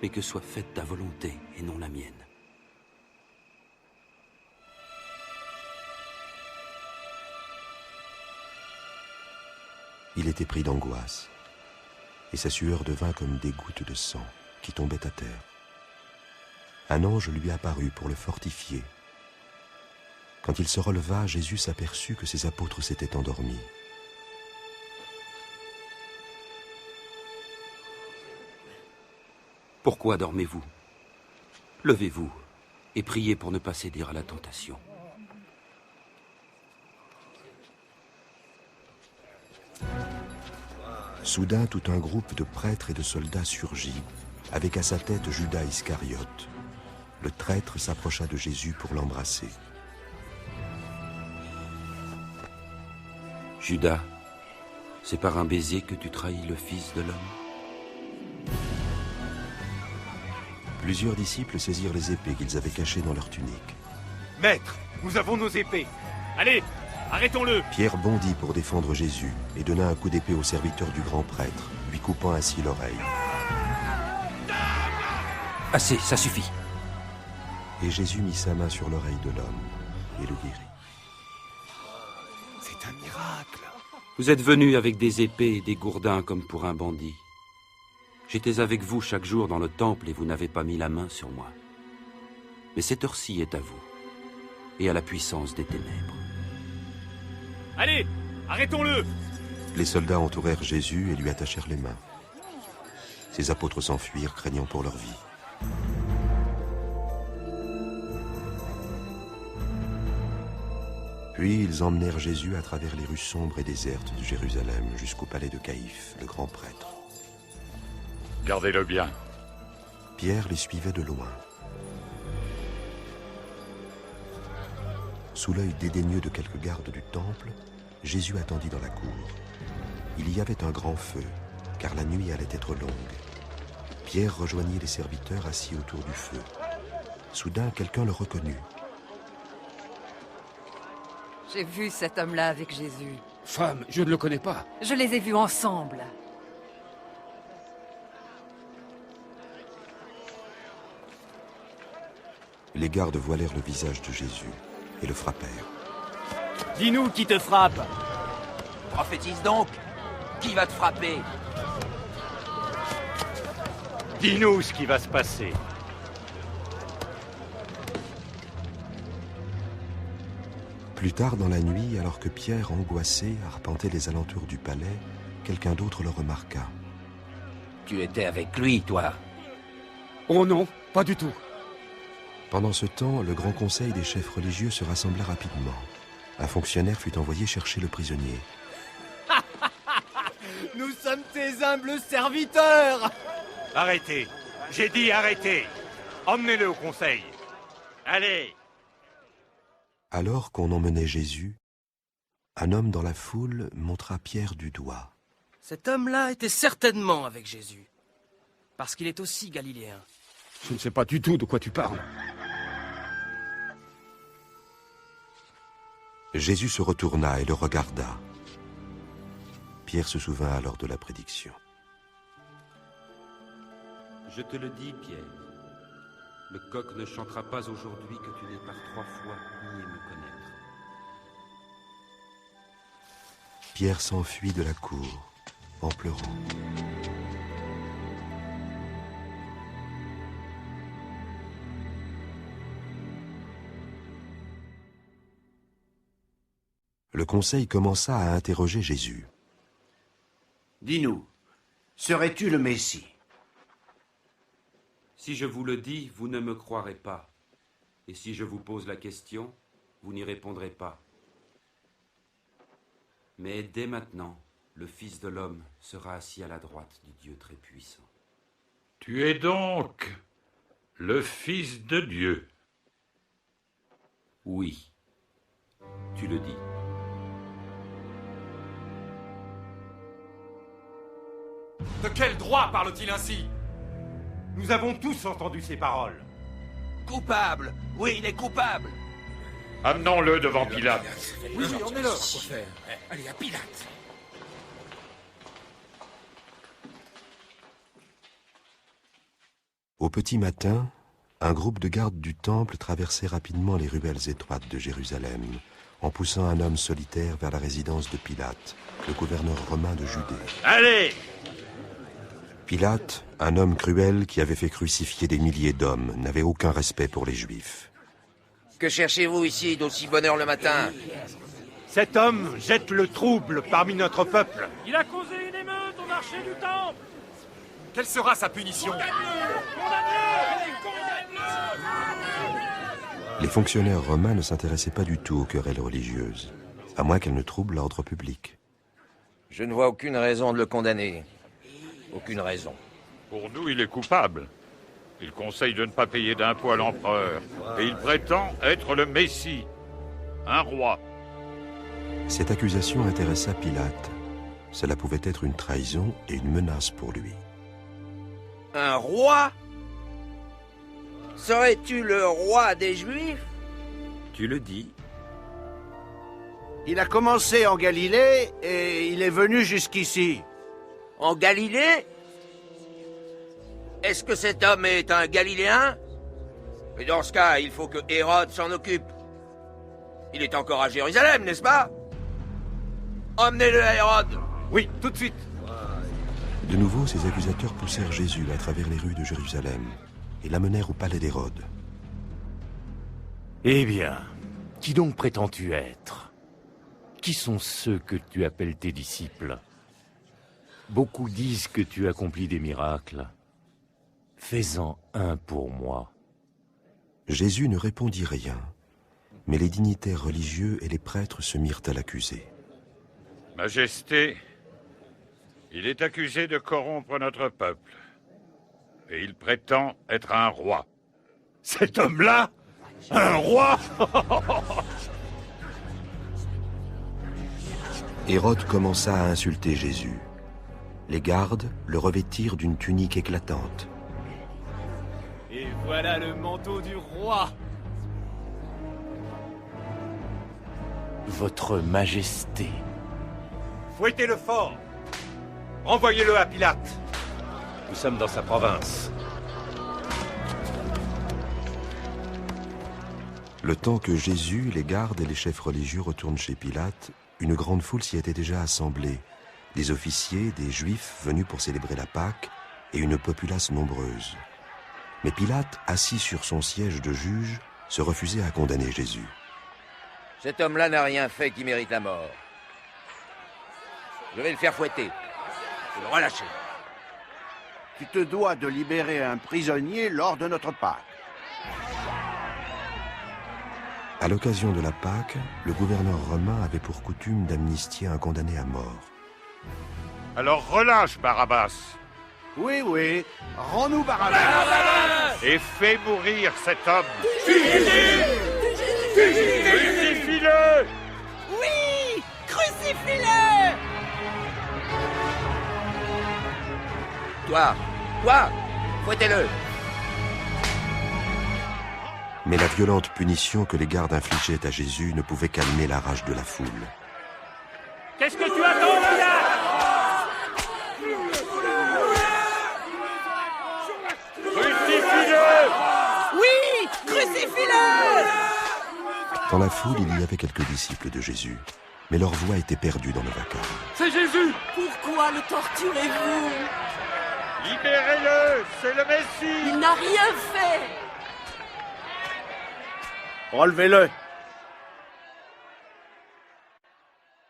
mais que soit faite ta volonté et non la mienne. Il était pris d'angoisse, et sa sueur devint comme des gouttes de sang qui tombaient à terre. Un ange lui apparut pour le fortifier. Quand il se releva, Jésus s'aperçut que ses apôtres s'étaient endormis. Pourquoi dormez-vous? Levez-vous et priez pour ne pas céder à la tentation. Soudain, tout un groupe de prêtres et de soldats surgit, avec à sa tête Judas Iscariote. Le traître s'approcha de Jésus pour l'embrasser. Judas, c'est par un baiser que tu trahis le Fils de l'homme? Plusieurs disciples saisirent les épées qu'ils avaient cachées dans leur tunique. Maître, nous avons nos épées. Allez, arrêtons-le. Pierre bondit pour défendre Jésus et donna un coup d'épée au serviteur du grand prêtre, lui coupant ainsi l'oreille. Assez, ça suffit. Et Jésus mit sa main sur l'oreille de l'homme et le guérit. C'est un miracle. Vous êtes venu avec des épées et des gourdins comme pour un bandit. J'étais avec vous chaque jour dans le temple et vous n'avez pas mis la main sur moi. Mais cette heure-ci est à vous et à la puissance des ténèbres. Allez, arrêtons-le! Les soldats entourèrent Jésus et lui attachèrent les mains. Ses apôtres s'enfuirent, craignant pour leur vie. Puis ils emmenèrent Jésus à travers les rues sombres et désertes de Jérusalem jusqu'au palais de Caïphe, le grand prêtre. Gardez-le bien. Pierre les suivait de loin. Sous l'œil dédaigneux de quelques gardes du temple, Jésus attendit dans la cour. Il y avait un grand feu, car la nuit allait être longue. Pierre rejoignit les serviteurs assis autour du feu. Soudain, quelqu'un le reconnut. J'ai vu cet homme-là avec Jésus. Femme, je ne le connais pas. Je les ai vus ensemble. Les gardes voilèrent le visage de Jésus et le frappèrent. Dis-nous qui te frappe. Prophétise donc. Qui va te frapper? Dis-nous ce qui va se passer. Plus tard dans la nuit, alors que Pierre, angoissé, arpentait les alentours du palais, quelqu'un d'autre le remarqua. Tu étais avec lui, toi? Oh non, pas du tout. Pendant ce temps, le grand conseil des chefs religieux se rassembla rapidement. Un fonctionnaire fut envoyé chercher le prisonnier. Nous sommes tes humbles serviteurs! Arrêtez. J'ai dit arrêtez. Emmenez-le au conseil. Allez. Alors qu'on emmenait Jésus, un homme dans la foule montra Pierre du doigt. Cet homme-là était certainement avec Jésus, parce qu'il est aussi galiléen. Je ne sais pas du tout de quoi tu parles. Jésus se retourna et le regarda. Pierre se souvint alors de la prédiction. Je te le dis, Pierre, le coq ne chantera pas aujourd'hui que tu n'aies par 3 fois nié me connaître. Pierre s'enfuit de la cour en pleurant. Le conseil commença à interroger Jésus. Dis-nous, serais-tu le Messie? Si je vous le dis, vous ne me croirez pas. Et si je vous pose la question, vous n'y répondrez pas. Mais dès maintenant, le Fils de l'homme sera assis à la droite du Dieu très puissant. Tu es donc le Fils de Dieu. Oui, tu le dis. De quel droit parle-t-il ainsi? Nous avons tous entendu ces paroles. Coupable! Oui, il est coupable! Amenons-le devant Pilate. Oui, emmenez-le. Allez, à Pilate! Au petit matin, un groupe de gardes du temple traversait rapidement les ruelles étroites de Jérusalem, en poussant un homme solitaire vers la résidence de Pilate, le gouverneur romain de Judée. Allez! Pilate, un homme cruel qui avait fait crucifier des milliers d'hommes, n'avait aucun respect pour les Juifs. Que cherchez-vous ici d'aussi bonne heure le matin? Cet homme jette le trouble parmi notre peuple. Il a causé une émeute au marché du temple. Quelle sera sa punition? Les fonctionnaires romains ne s'intéressaient pas du tout aux querelles religieuses, à moins qu'elles ne troublent l'ordre public. Je ne vois aucune raison de le condamner. Aucune raison. Pour nous, il est coupable. Il conseille de ne pas payer d'impôts à l'empereur. Et il prétend être le Messie, un roi. Cette accusation intéressa Pilate. Cela pouvait être une trahison et une menace pour lui. Un roi? Serais-tu le roi des Juifs? Tu le dis. Il a commencé en Galilée et il est venu jusqu'ici. En Galilée? Est-ce que cet homme est un Galiléen? Et dans ce cas, il faut que Hérode s'en occupe. Il est encore à Jérusalem, n'est-ce pas? Emmenez-le à Hérode. Oui, tout de suite. De nouveau, ses accusateurs poussèrent Jésus à travers les rues de Jérusalem et l'amenèrent au palais d'Hérode. Eh bien, qui donc prétends-tu être? Qui sont ceux que tu appelles tes disciples? Beaucoup disent que tu accomplis des miracles. Fais-en un pour moi. Jésus ne répondit rien, mais les dignitaires religieux et les prêtres se mirent à l'accuser. Majesté, il est accusé de corrompre notre peuple. Et il prétend être un roi. Cet homme-là? Un roi? Hérode commença à insulter Jésus. Les gardes le revêtirent d'une tunique éclatante. Et voilà le manteau du roi. Votre Majesté. Fouettez-le fort. Renvoyez-le à Pilate. Nous sommes dans sa province. Le temps que Jésus, les gardes et les chefs religieux retournent chez Pilate, une grande foule s'y était déjà assemblée. Des officiers, des Juifs venus pour célébrer la Pâque et une populace nombreuse. Mais Pilate, assis sur son siège de juge, se refusait à condamner Jésus. Cet homme-là n'a rien fait qui mérite la mort. Je vais le faire fouetter. Je vais le relâcher. Tu te dois de libérer un prisonnier lors de notre Pâque. À l'occasion de la Pâque, le gouverneur romain avait pour coutume d'amnistier un condamné à mort. Alors relâche Barabbas. Oui, oui, rends-nous Barabbas. Et fais mourir cet homme. Crucifie-le! Oui! Crucifie-le! Toi, fouettez-le. Mais la violente punition que les gardes infligeaient à Jésus ne pouvait calmer la rage de la foule. Qu'est-ce que tu attends, là? Crucifie-le! Oui! Crucifie-le! Dans la foule, il y avait quelques disciples de Jésus, mais leur voix était perdue dans le vacarme. C'est Jésus! Pourquoi le torturez-vous? Libérez-le, c'est le Messie. Il n'a rien fait! Relevez-le.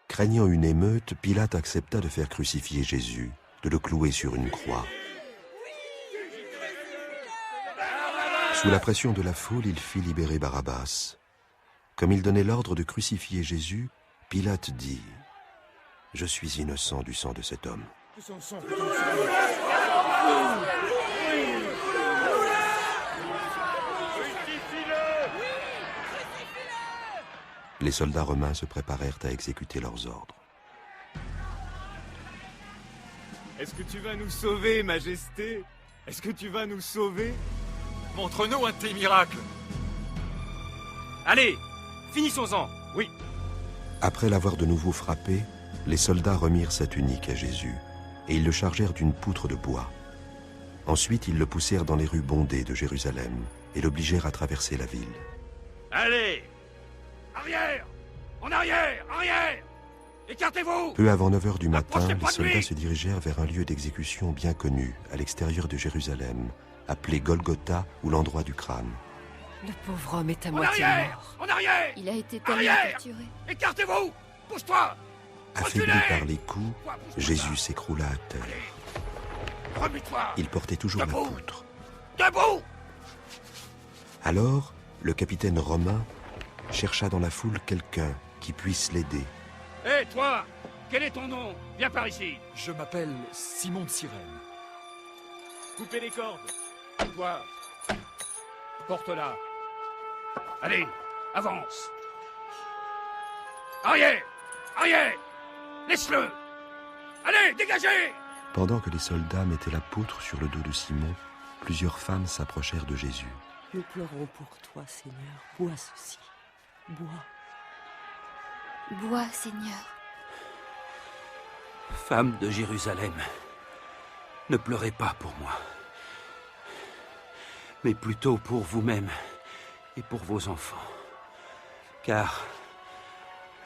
Craignant une émeute, Pilate accepta de faire crucifier Jésus, de le clouer sur une croix. Sous la pression de la foule, il fit libérer Barabbas. Comme il donnait l'ordre de crucifier Jésus, Pilate dit « Je suis innocent du sang de cet homme. » Les soldats romains se préparèrent à exécuter leurs ordres. Est-ce que tu vas nous sauver, Majesté? Est-ce que tu vas nous sauver? Montre-nous un de tes miracles. Allez, finissons-en. Oui. Après l'avoir de nouveau frappé, les soldats remirent sa tunique à Jésus, et ils le chargèrent d'une poutre de bois. Ensuite, ils le poussèrent dans les rues bondées de Jérusalem, et l'obligèrent à traverser la ville. Allez! Arrière! En arrière! Arrière! Écartez-vous! Peu avant 9 h du matin, les de soldats lui. se dirigèrent vers un lieu d'exécution bien connu, à l'extérieur de Jérusalem, appelé Golgotha ou l'endroit du crâne. Le pauvre homme est à En moitié arrière! mort. En arrière! Il a été tellement Arrière! torturé. Écartez-vous! Pousse-toi! Affaibli Reculez! par les coups, Jésus s'écroula à terre. Remue-toi! Il portait toujours la Debout! poutre. Debout! Alors, le capitaine romain chercha dans la foule quelqu'un qui puisse l'aider. Hé, toi! Quel est ton nom? Viens par ici. Je m'appelle Simon de Cyrène. Coupez les cordes. Toi, porte-la. Allez, avance. Arrière! Arrière! Laisse-le! Allez, dégagez! Pendant que les soldats mettaient la poutre sur le dos de Simon, plusieurs femmes s'approchèrent de Jésus. Nous pleurons pour toi, Seigneur. Bois ceci. Bois. Bois, Seigneur. Femme de Jérusalem, ne pleurez pas pour moi, mais plutôt pour vous-même et pour vos enfants. Car,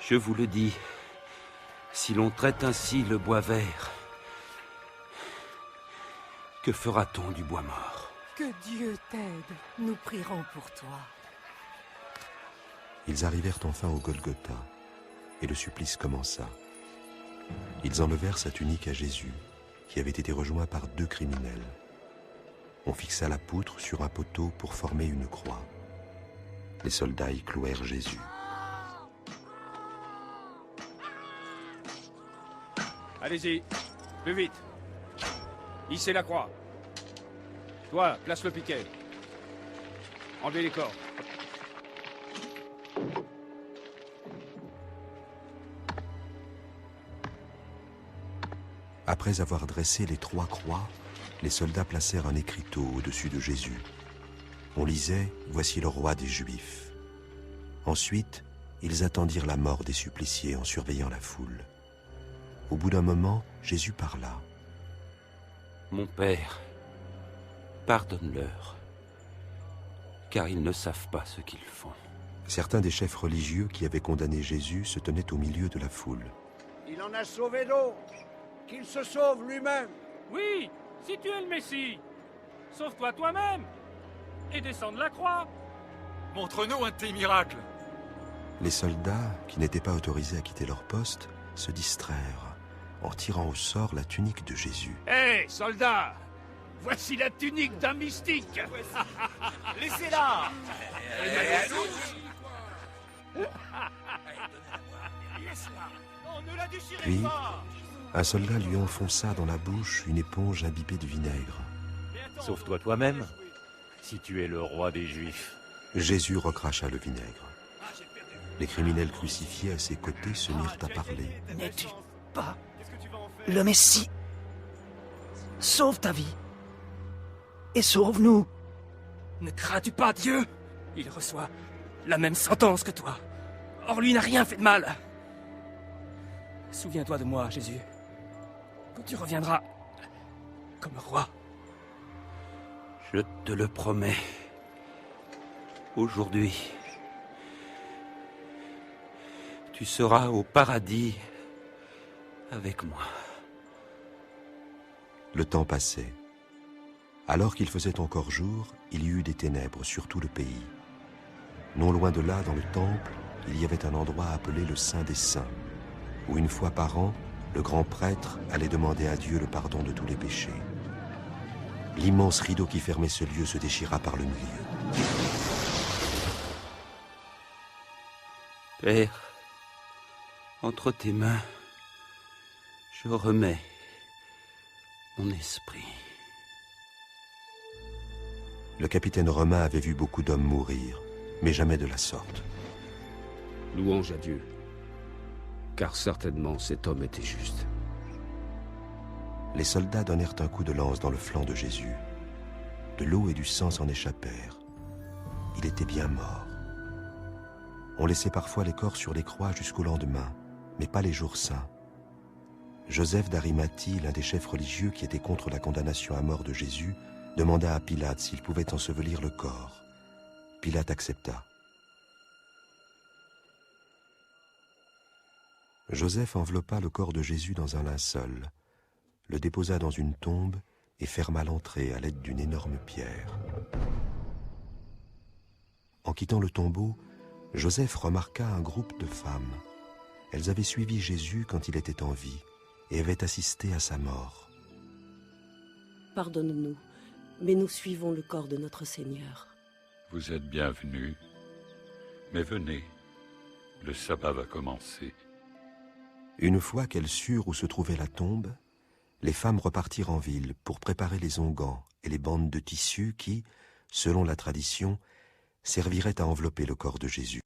je vous le dis, si l'on traite ainsi le bois vert, que fera-t-on du bois mort? Que Dieu t'aide. Nous prierons pour toi. Ils arrivèrent enfin au Golgotha, et le supplice commença. Ils enlevèrent sa tunique à Jésus, qui avait été rejoint par 2 criminels. On fixa la poutre sur un poteau pour former une croix. Les soldats y clouèrent Jésus. Allez-y, plus vite. Hissez la croix. Toi, place le piquet. Enlevez les cordes. Après avoir dressé les 3 croix, les soldats placèrent un écriteau au-dessus de Jésus. On lisait « Voici le roi des Juifs ». Ensuite, ils attendirent la mort des suppliciés en surveillant la foule. Au bout d'un moment, Jésus parla. « Mon Père, pardonne-leur, car ils ne savent pas ce qu'ils font. » Certains des chefs religieux qui avaient condamné Jésus se tenaient au milieu de la foule. « Il en a sauvé d'autres. Qu'il se sauve lui-même. » Oui, si tu es le Messie, sauve-toi toi-même et descends de la croix. Montre-nous un de tes miracles. Les soldats, qui n'étaient pas autorisés à quitter leur poste, se distrairent en tirant au sort la tunique de Jésus. Hé, soldats! Voici la tunique d'un mystique. Laissez-la. Puis, un soldat lui enfonça dans la bouche une éponge imbibée de vinaigre. Sauve-toi toi-même, si tu es le roi des Juifs. Jésus recracha le vinaigre. Les criminels crucifiés à ses côtés se mirent à parler. N'es-tu pas le Messie? Sauve ta vie. Et sauve-nous. Ne crains-tu pas Dieu? Il reçoit la même sentence que toi. Or lui n'a rien fait de mal. Souviens-toi de moi, Jésus. Quand tu reviendras comme roi. Je te le promets. Aujourd'hui, tu seras au paradis avec moi. Le temps passait. Alors qu'il faisait encore jour, il y eut des ténèbres sur tout le pays. Non loin de là, dans le temple, il y avait un endroit appelé le Saint des Saints, où une fois par an, le grand prêtre allait demander à Dieu le pardon de tous les péchés. L'immense rideau qui fermait ce lieu se déchira par le milieu. Père, entre tes mains, je remets mon esprit. Le capitaine romain avait vu beaucoup d'hommes mourir, mais jamais de la sorte. Louange à Dieu, car certainement cet homme était juste. Les soldats donnèrent un coup de lance dans le flanc de Jésus. De l'eau et du sang s'en échappèrent. Il était bien mort. On laissait parfois les corps sur les croix jusqu'au lendemain, mais pas les jours saints. Joseph d'Arimathie, l'un des chefs religieux qui était contre la condamnation à mort de Jésus, demanda à Pilate s'il pouvait ensevelir le corps. Pilate accepta. Joseph enveloppa le corps de Jésus dans un linceul, le déposa dans une tombe et ferma l'entrée à l'aide d'une énorme pierre. En quittant le tombeau, Joseph remarqua un groupe de femmes. Elles avaient suivi Jésus quand il était en vie et avaient assisté à sa mort. Pardonne-nous, mais nous suivons le corps de notre Seigneur. Vous êtes bienvenus, mais venez, le sabbat va commencer. Une fois qu'elles surent où se trouvait la tombe, les femmes repartirent en ville pour préparer les onguents et les bandes de tissu qui, selon la tradition, serviraient à envelopper le corps de Jésus.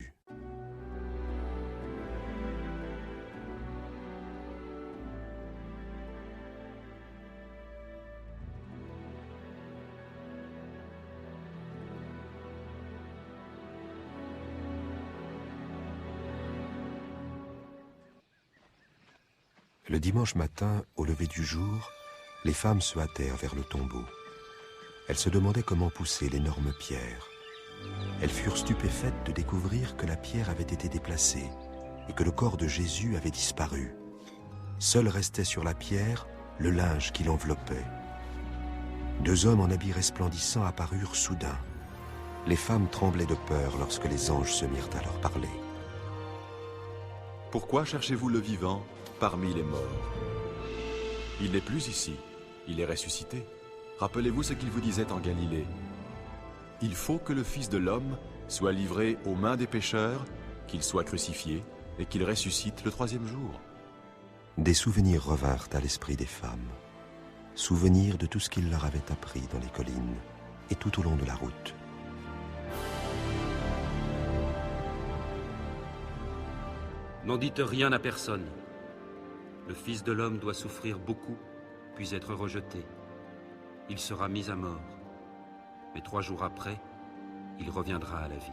Le dimanche matin, au lever du jour, les femmes se hâtèrent vers le tombeau. Elles se demandaient comment pousser l'énorme pierre. Elles furent stupéfaites de découvrir que la pierre avait été déplacée et que le corps de Jésus avait disparu. Seul restait sur la pierre le linge qui l'enveloppait. 2 hommes en habits resplendissants apparurent soudain. Les femmes tremblaient de peur lorsque les anges se mirent à leur parler. Pourquoi cherchez-vous le vivant parmi les morts? Il n'est plus ici, il est ressuscité. Rappelez-vous ce qu'il vous disait en Galilée. Il faut que le Fils de l'homme soit livré aux mains des pécheurs, qu'il soit crucifié et qu'il ressuscite le 3e jour. Des souvenirs revinrent à l'esprit des femmes. Souvenirs de tout ce qu'il leur avait appris dans les collines et tout au long de la route. N'en dites rien à personne. Le Fils de l'homme doit souffrir beaucoup, puis être rejeté. Il sera mis à mort. Mais 3 jours après, il reviendra à la vie.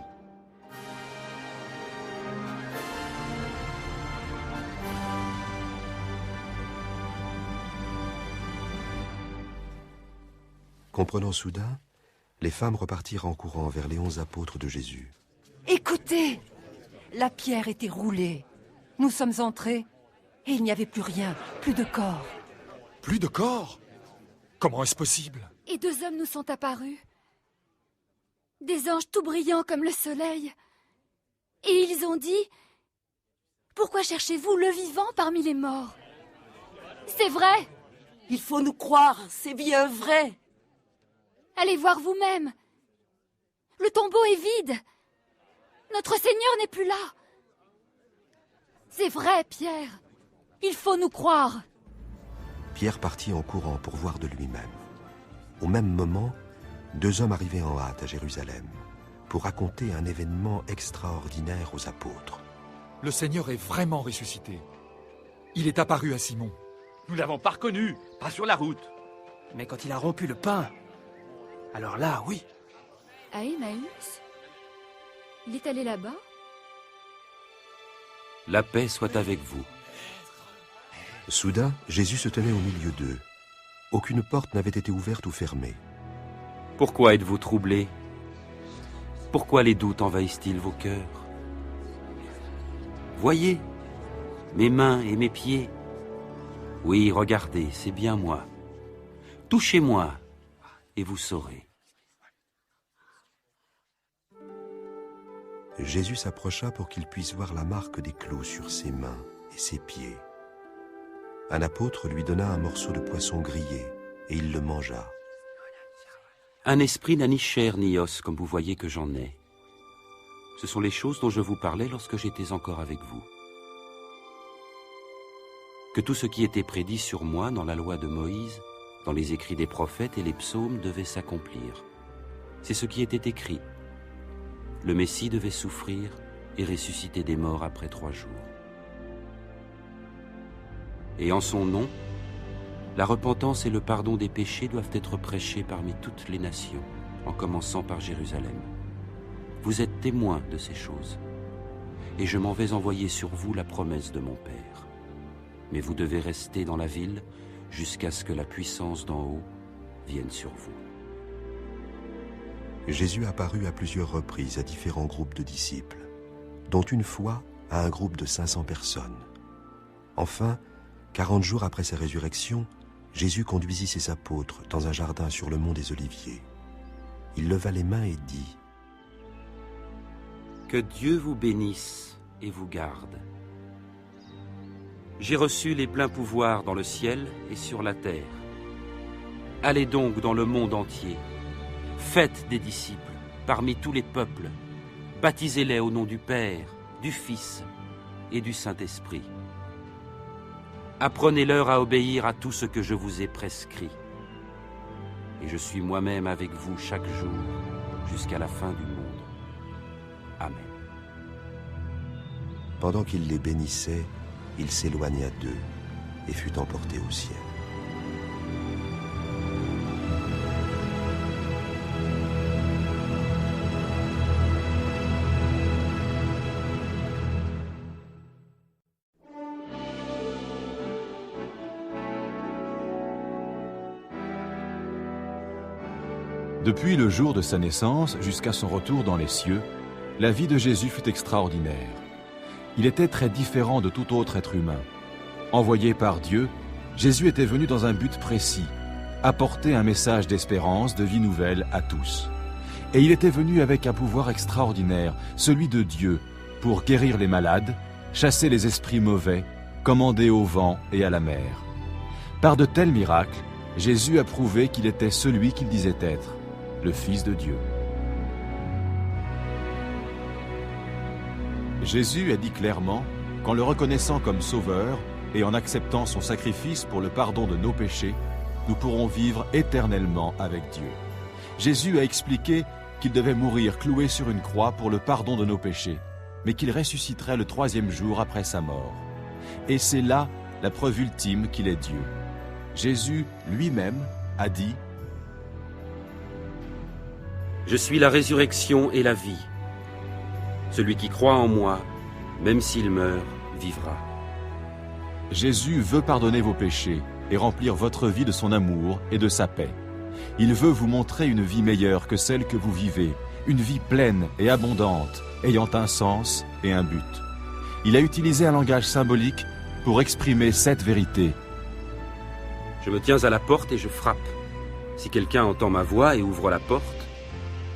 Comprenant soudain, les femmes repartirent en courant vers les 11 apôtres de Jésus. Écoutez, la pierre était roulée. Nous sommes entrés et il n'y avait plus rien, plus de corps. Plus de corps? Comment est-ce possible? Et 2 hommes nous sont apparus. Des anges tout brillants comme le soleil. Et ils ont dit: pourquoi cherchez-vous le vivant parmi les morts? C'est vrai! Il faut nous croire, c'est bien vrai. Allez voir vous-même. Le tombeau est vide. Notre Seigneur n'est plus là. C'est vrai, Pierre. Il faut nous croire. Pierre partit en courant pour voir de lui-même. Au même moment, 2 hommes arrivaient en hâte à Jérusalem pour raconter un événement extraordinaire aux apôtres. Le Seigneur est vraiment ressuscité. Il est apparu à Simon. Nous l'avons pas reconnu, pas sur la route. Mais quand il a rompu le pain, alors là, oui. À Emmaüs? Il est allé là-bas? La paix soit avec vous. Soudain, Jésus se tenait au milieu d'eux. Aucune porte n'avait été ouverte ou fermée. Pourquoi êtes-vous troublés? Pourquoi les doutes envahissent-ils vos cœurs? Voyez, mes mains et mes pieds. Oui, regardez, c'est bien moi. Touchez-moi, et vous saurez. Jésus s'approcha pour qu'il puisse voir la marque des clous sur ses mains et ses pieds. Un apôtre lui donna un morceau de poisson grillé, et il le mangea. Un esprit n'a ni chair ni os, comme vous voyez que j'en ai. Ce sont les choses dont je vous parlais lorsque j'étais encore avec vous. Que tout ce qui était prédit sur moi dans la loi de Moïse, dans les écrits des prophètes et les psaumes devait s'accomplir. C'est ce qui était écrit. Le Messie devait souffrir et ressusciter des morts après 3 jours. Et en son nom, la repentance et le pardon des péchés doivent être prêchés parmi toutes les nations, en commençant par Jérusalem. Vous êtes témoins de ces choses, et je m'en vais envoyer sur vous la promesse de mon Père. Mais vous devez rester dans la ville jusqu'à ce que la puissance d'en haut vienne sur vous. Jésus apparut à plusieurs reprises à différents groupes de disciples, dont une fois à un groupe de 500 personnes. Enfin, 40 jours après sa résurrection, Jésus conduisit ses apôtres dans un jardin sur le mont des Oliviers. Il leva les mains et dit: Que Dieu vous bénisse et vous garde. J'ai reçu les pleins pouvoirs dans le ciel et sur la terre. Allez donc dans le monde entier. Faites des disciples parmi tous les peuples. Baptisez-les au nom du Père, du Fils et du Saint-Esprit. Apprenez-leur à obéir à tout ce que je vous ai prescrit. Et je suis moi-même avec vous chaque jour jusqu'à la fin du monde. Amen. Pendant qu'il les bénissait, il s'éloigna d'eux et fut emporté au ciel. Depuis le jour de sa naissance jusqu'à son retour dans les cieux, la vie de Jésus fut extraordinaire. Il était très différent de tout autre être humain. Envoyé par Dieu, Jésus était venu dans un but précis, apporter un message d'espérance, de vie nouvelle à tous. Et il était venu avec un pouvoir extraordinaire, celui de Dieu, pour guérir les malades, chasser les esprits mauvais, commander au vent et à la mer. Par de tels miracles, Jésus a prouvé qu'il était celui qu'il disait être, le Fils de Dieu. Jésus a dit clairement qu'en le reconnaissant comme Sauveur et en acceptant son sacrifice pour le pardon de nos péchés, nous pourrons vivre éternellement avec Dieu. Jésus a expliqué qu'il devait mourir cloué sur une croix pour le pardon de nos péchés, mais qu'il ressusciterait le 3e jour après sa mort. Et c'est là la preuve ultime qu'il est Dieu. Jésus lui-même a dit « Je suis la résurrection et la vie. Celui qui croit en moi, même s'il meurt, vivra. » Jésus veut pardonner vos péchés et remplir votre vie de son amour et de sa paix. Il veut vous montrer une vie meilleure que celle que vous vivez, une vie pleine et abondante, ayant un sens et un but. Il a utilisé un langage symbolique pour exprimer cette vérité. Je me tiens à la porte et je frappe. Si quelqu'un entend ma voix et ouvre la porte,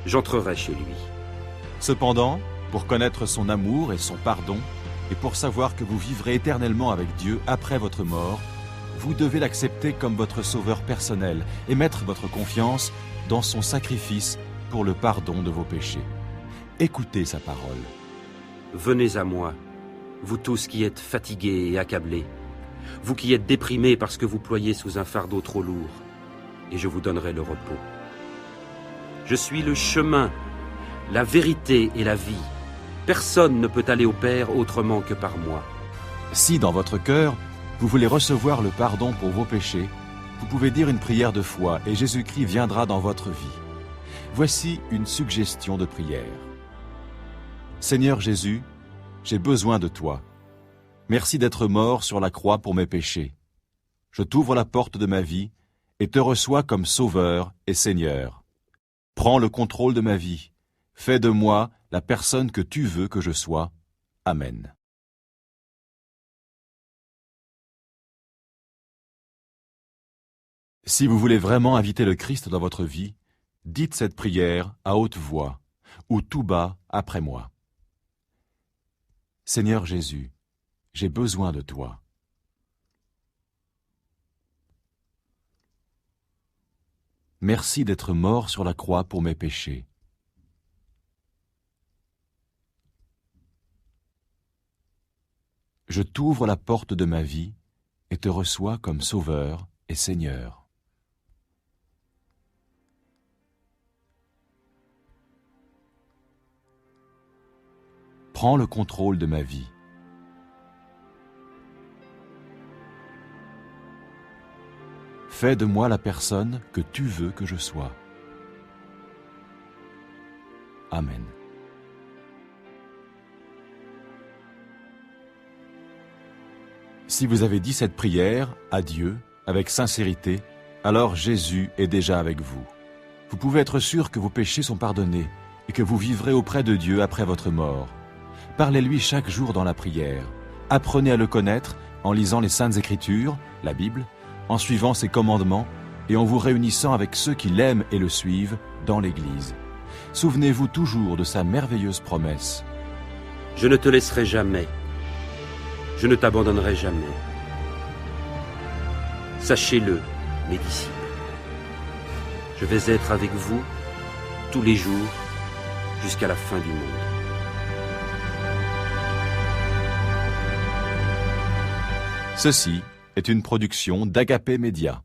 j'entrerai chez lui. Cependant, pour connaître son amour et son pardon, et pour savoir que vous vivrez éternellement avec Dieu après votre mort, vous devez l'accepter comme votre sauveur personnel et mettre votre confiance dans son sacrifice pour le pardon de vos péchés. Écoutez sa parole. Venez à moi, vous tous qui êtes fatigués et accablés, vous qui êtes déprimés parce que vous ployez sous un fardeau trop lourd, et je vous donnerai le repos. Je suis le chemin, la vérité et la vie. Personne ne peut aller au Père autrement que par moi. Si dans votre cœur, vous voulez recevoir le pardon pour vos péchés, vous pouvez dire une prière de foi et Jésus-Christ viendra dans votre vie. Voici une suggestion de prière. Seigneur Jésus, j'ai besoin de toi. Merci d'être mort sur la croix pour mes péchés. Je t'ouvre la porte de ma vie et te reçois comme Sauveur et Seigneur. Prends le contrôle de ma vie. Fais de moi la personne que tu veux que je sois. Amen. Si vous voulez vraiment inviter le Christ dans votre vie, dites cette prière à haute voix ou tout bas après moi. Seigneur Jésus, j'ai besoin de toi. Merci d'être mort sur la croix pour mes péchés. Je t'ouvre la porte de ma vie et te reçois comme Sauveur et Seigneur. Prends le contrôle de ma vie. Fais de moi la personne que tu veux que je sois. Amen. Si vous avez dit cette prière à Dieu avec sincérité, alors Jésus est déjà avec vous. Vous pouvez être sûr que vos péchés sont pardonnés et que vous vivrez auprès de Dieu après votre mort. Parlez-lui chaque jour dans la prière. Apprenez à le connaître en lisant les Saintes Écritures, la Bible, en suivant ses commandements et en vous réunissant avec ceux qui l'aiment et le suivent dans l'Église. Souvenez-vous toujours de sa merveilleuse promesse. Je ne te laisserai jamais. Je ne t'abandonnerai jamais. Sachez-le, mes disciples. Je vais être avec vous tous les jours jusqu'à la fin du monde. Ceci est une production d'Agapé Média.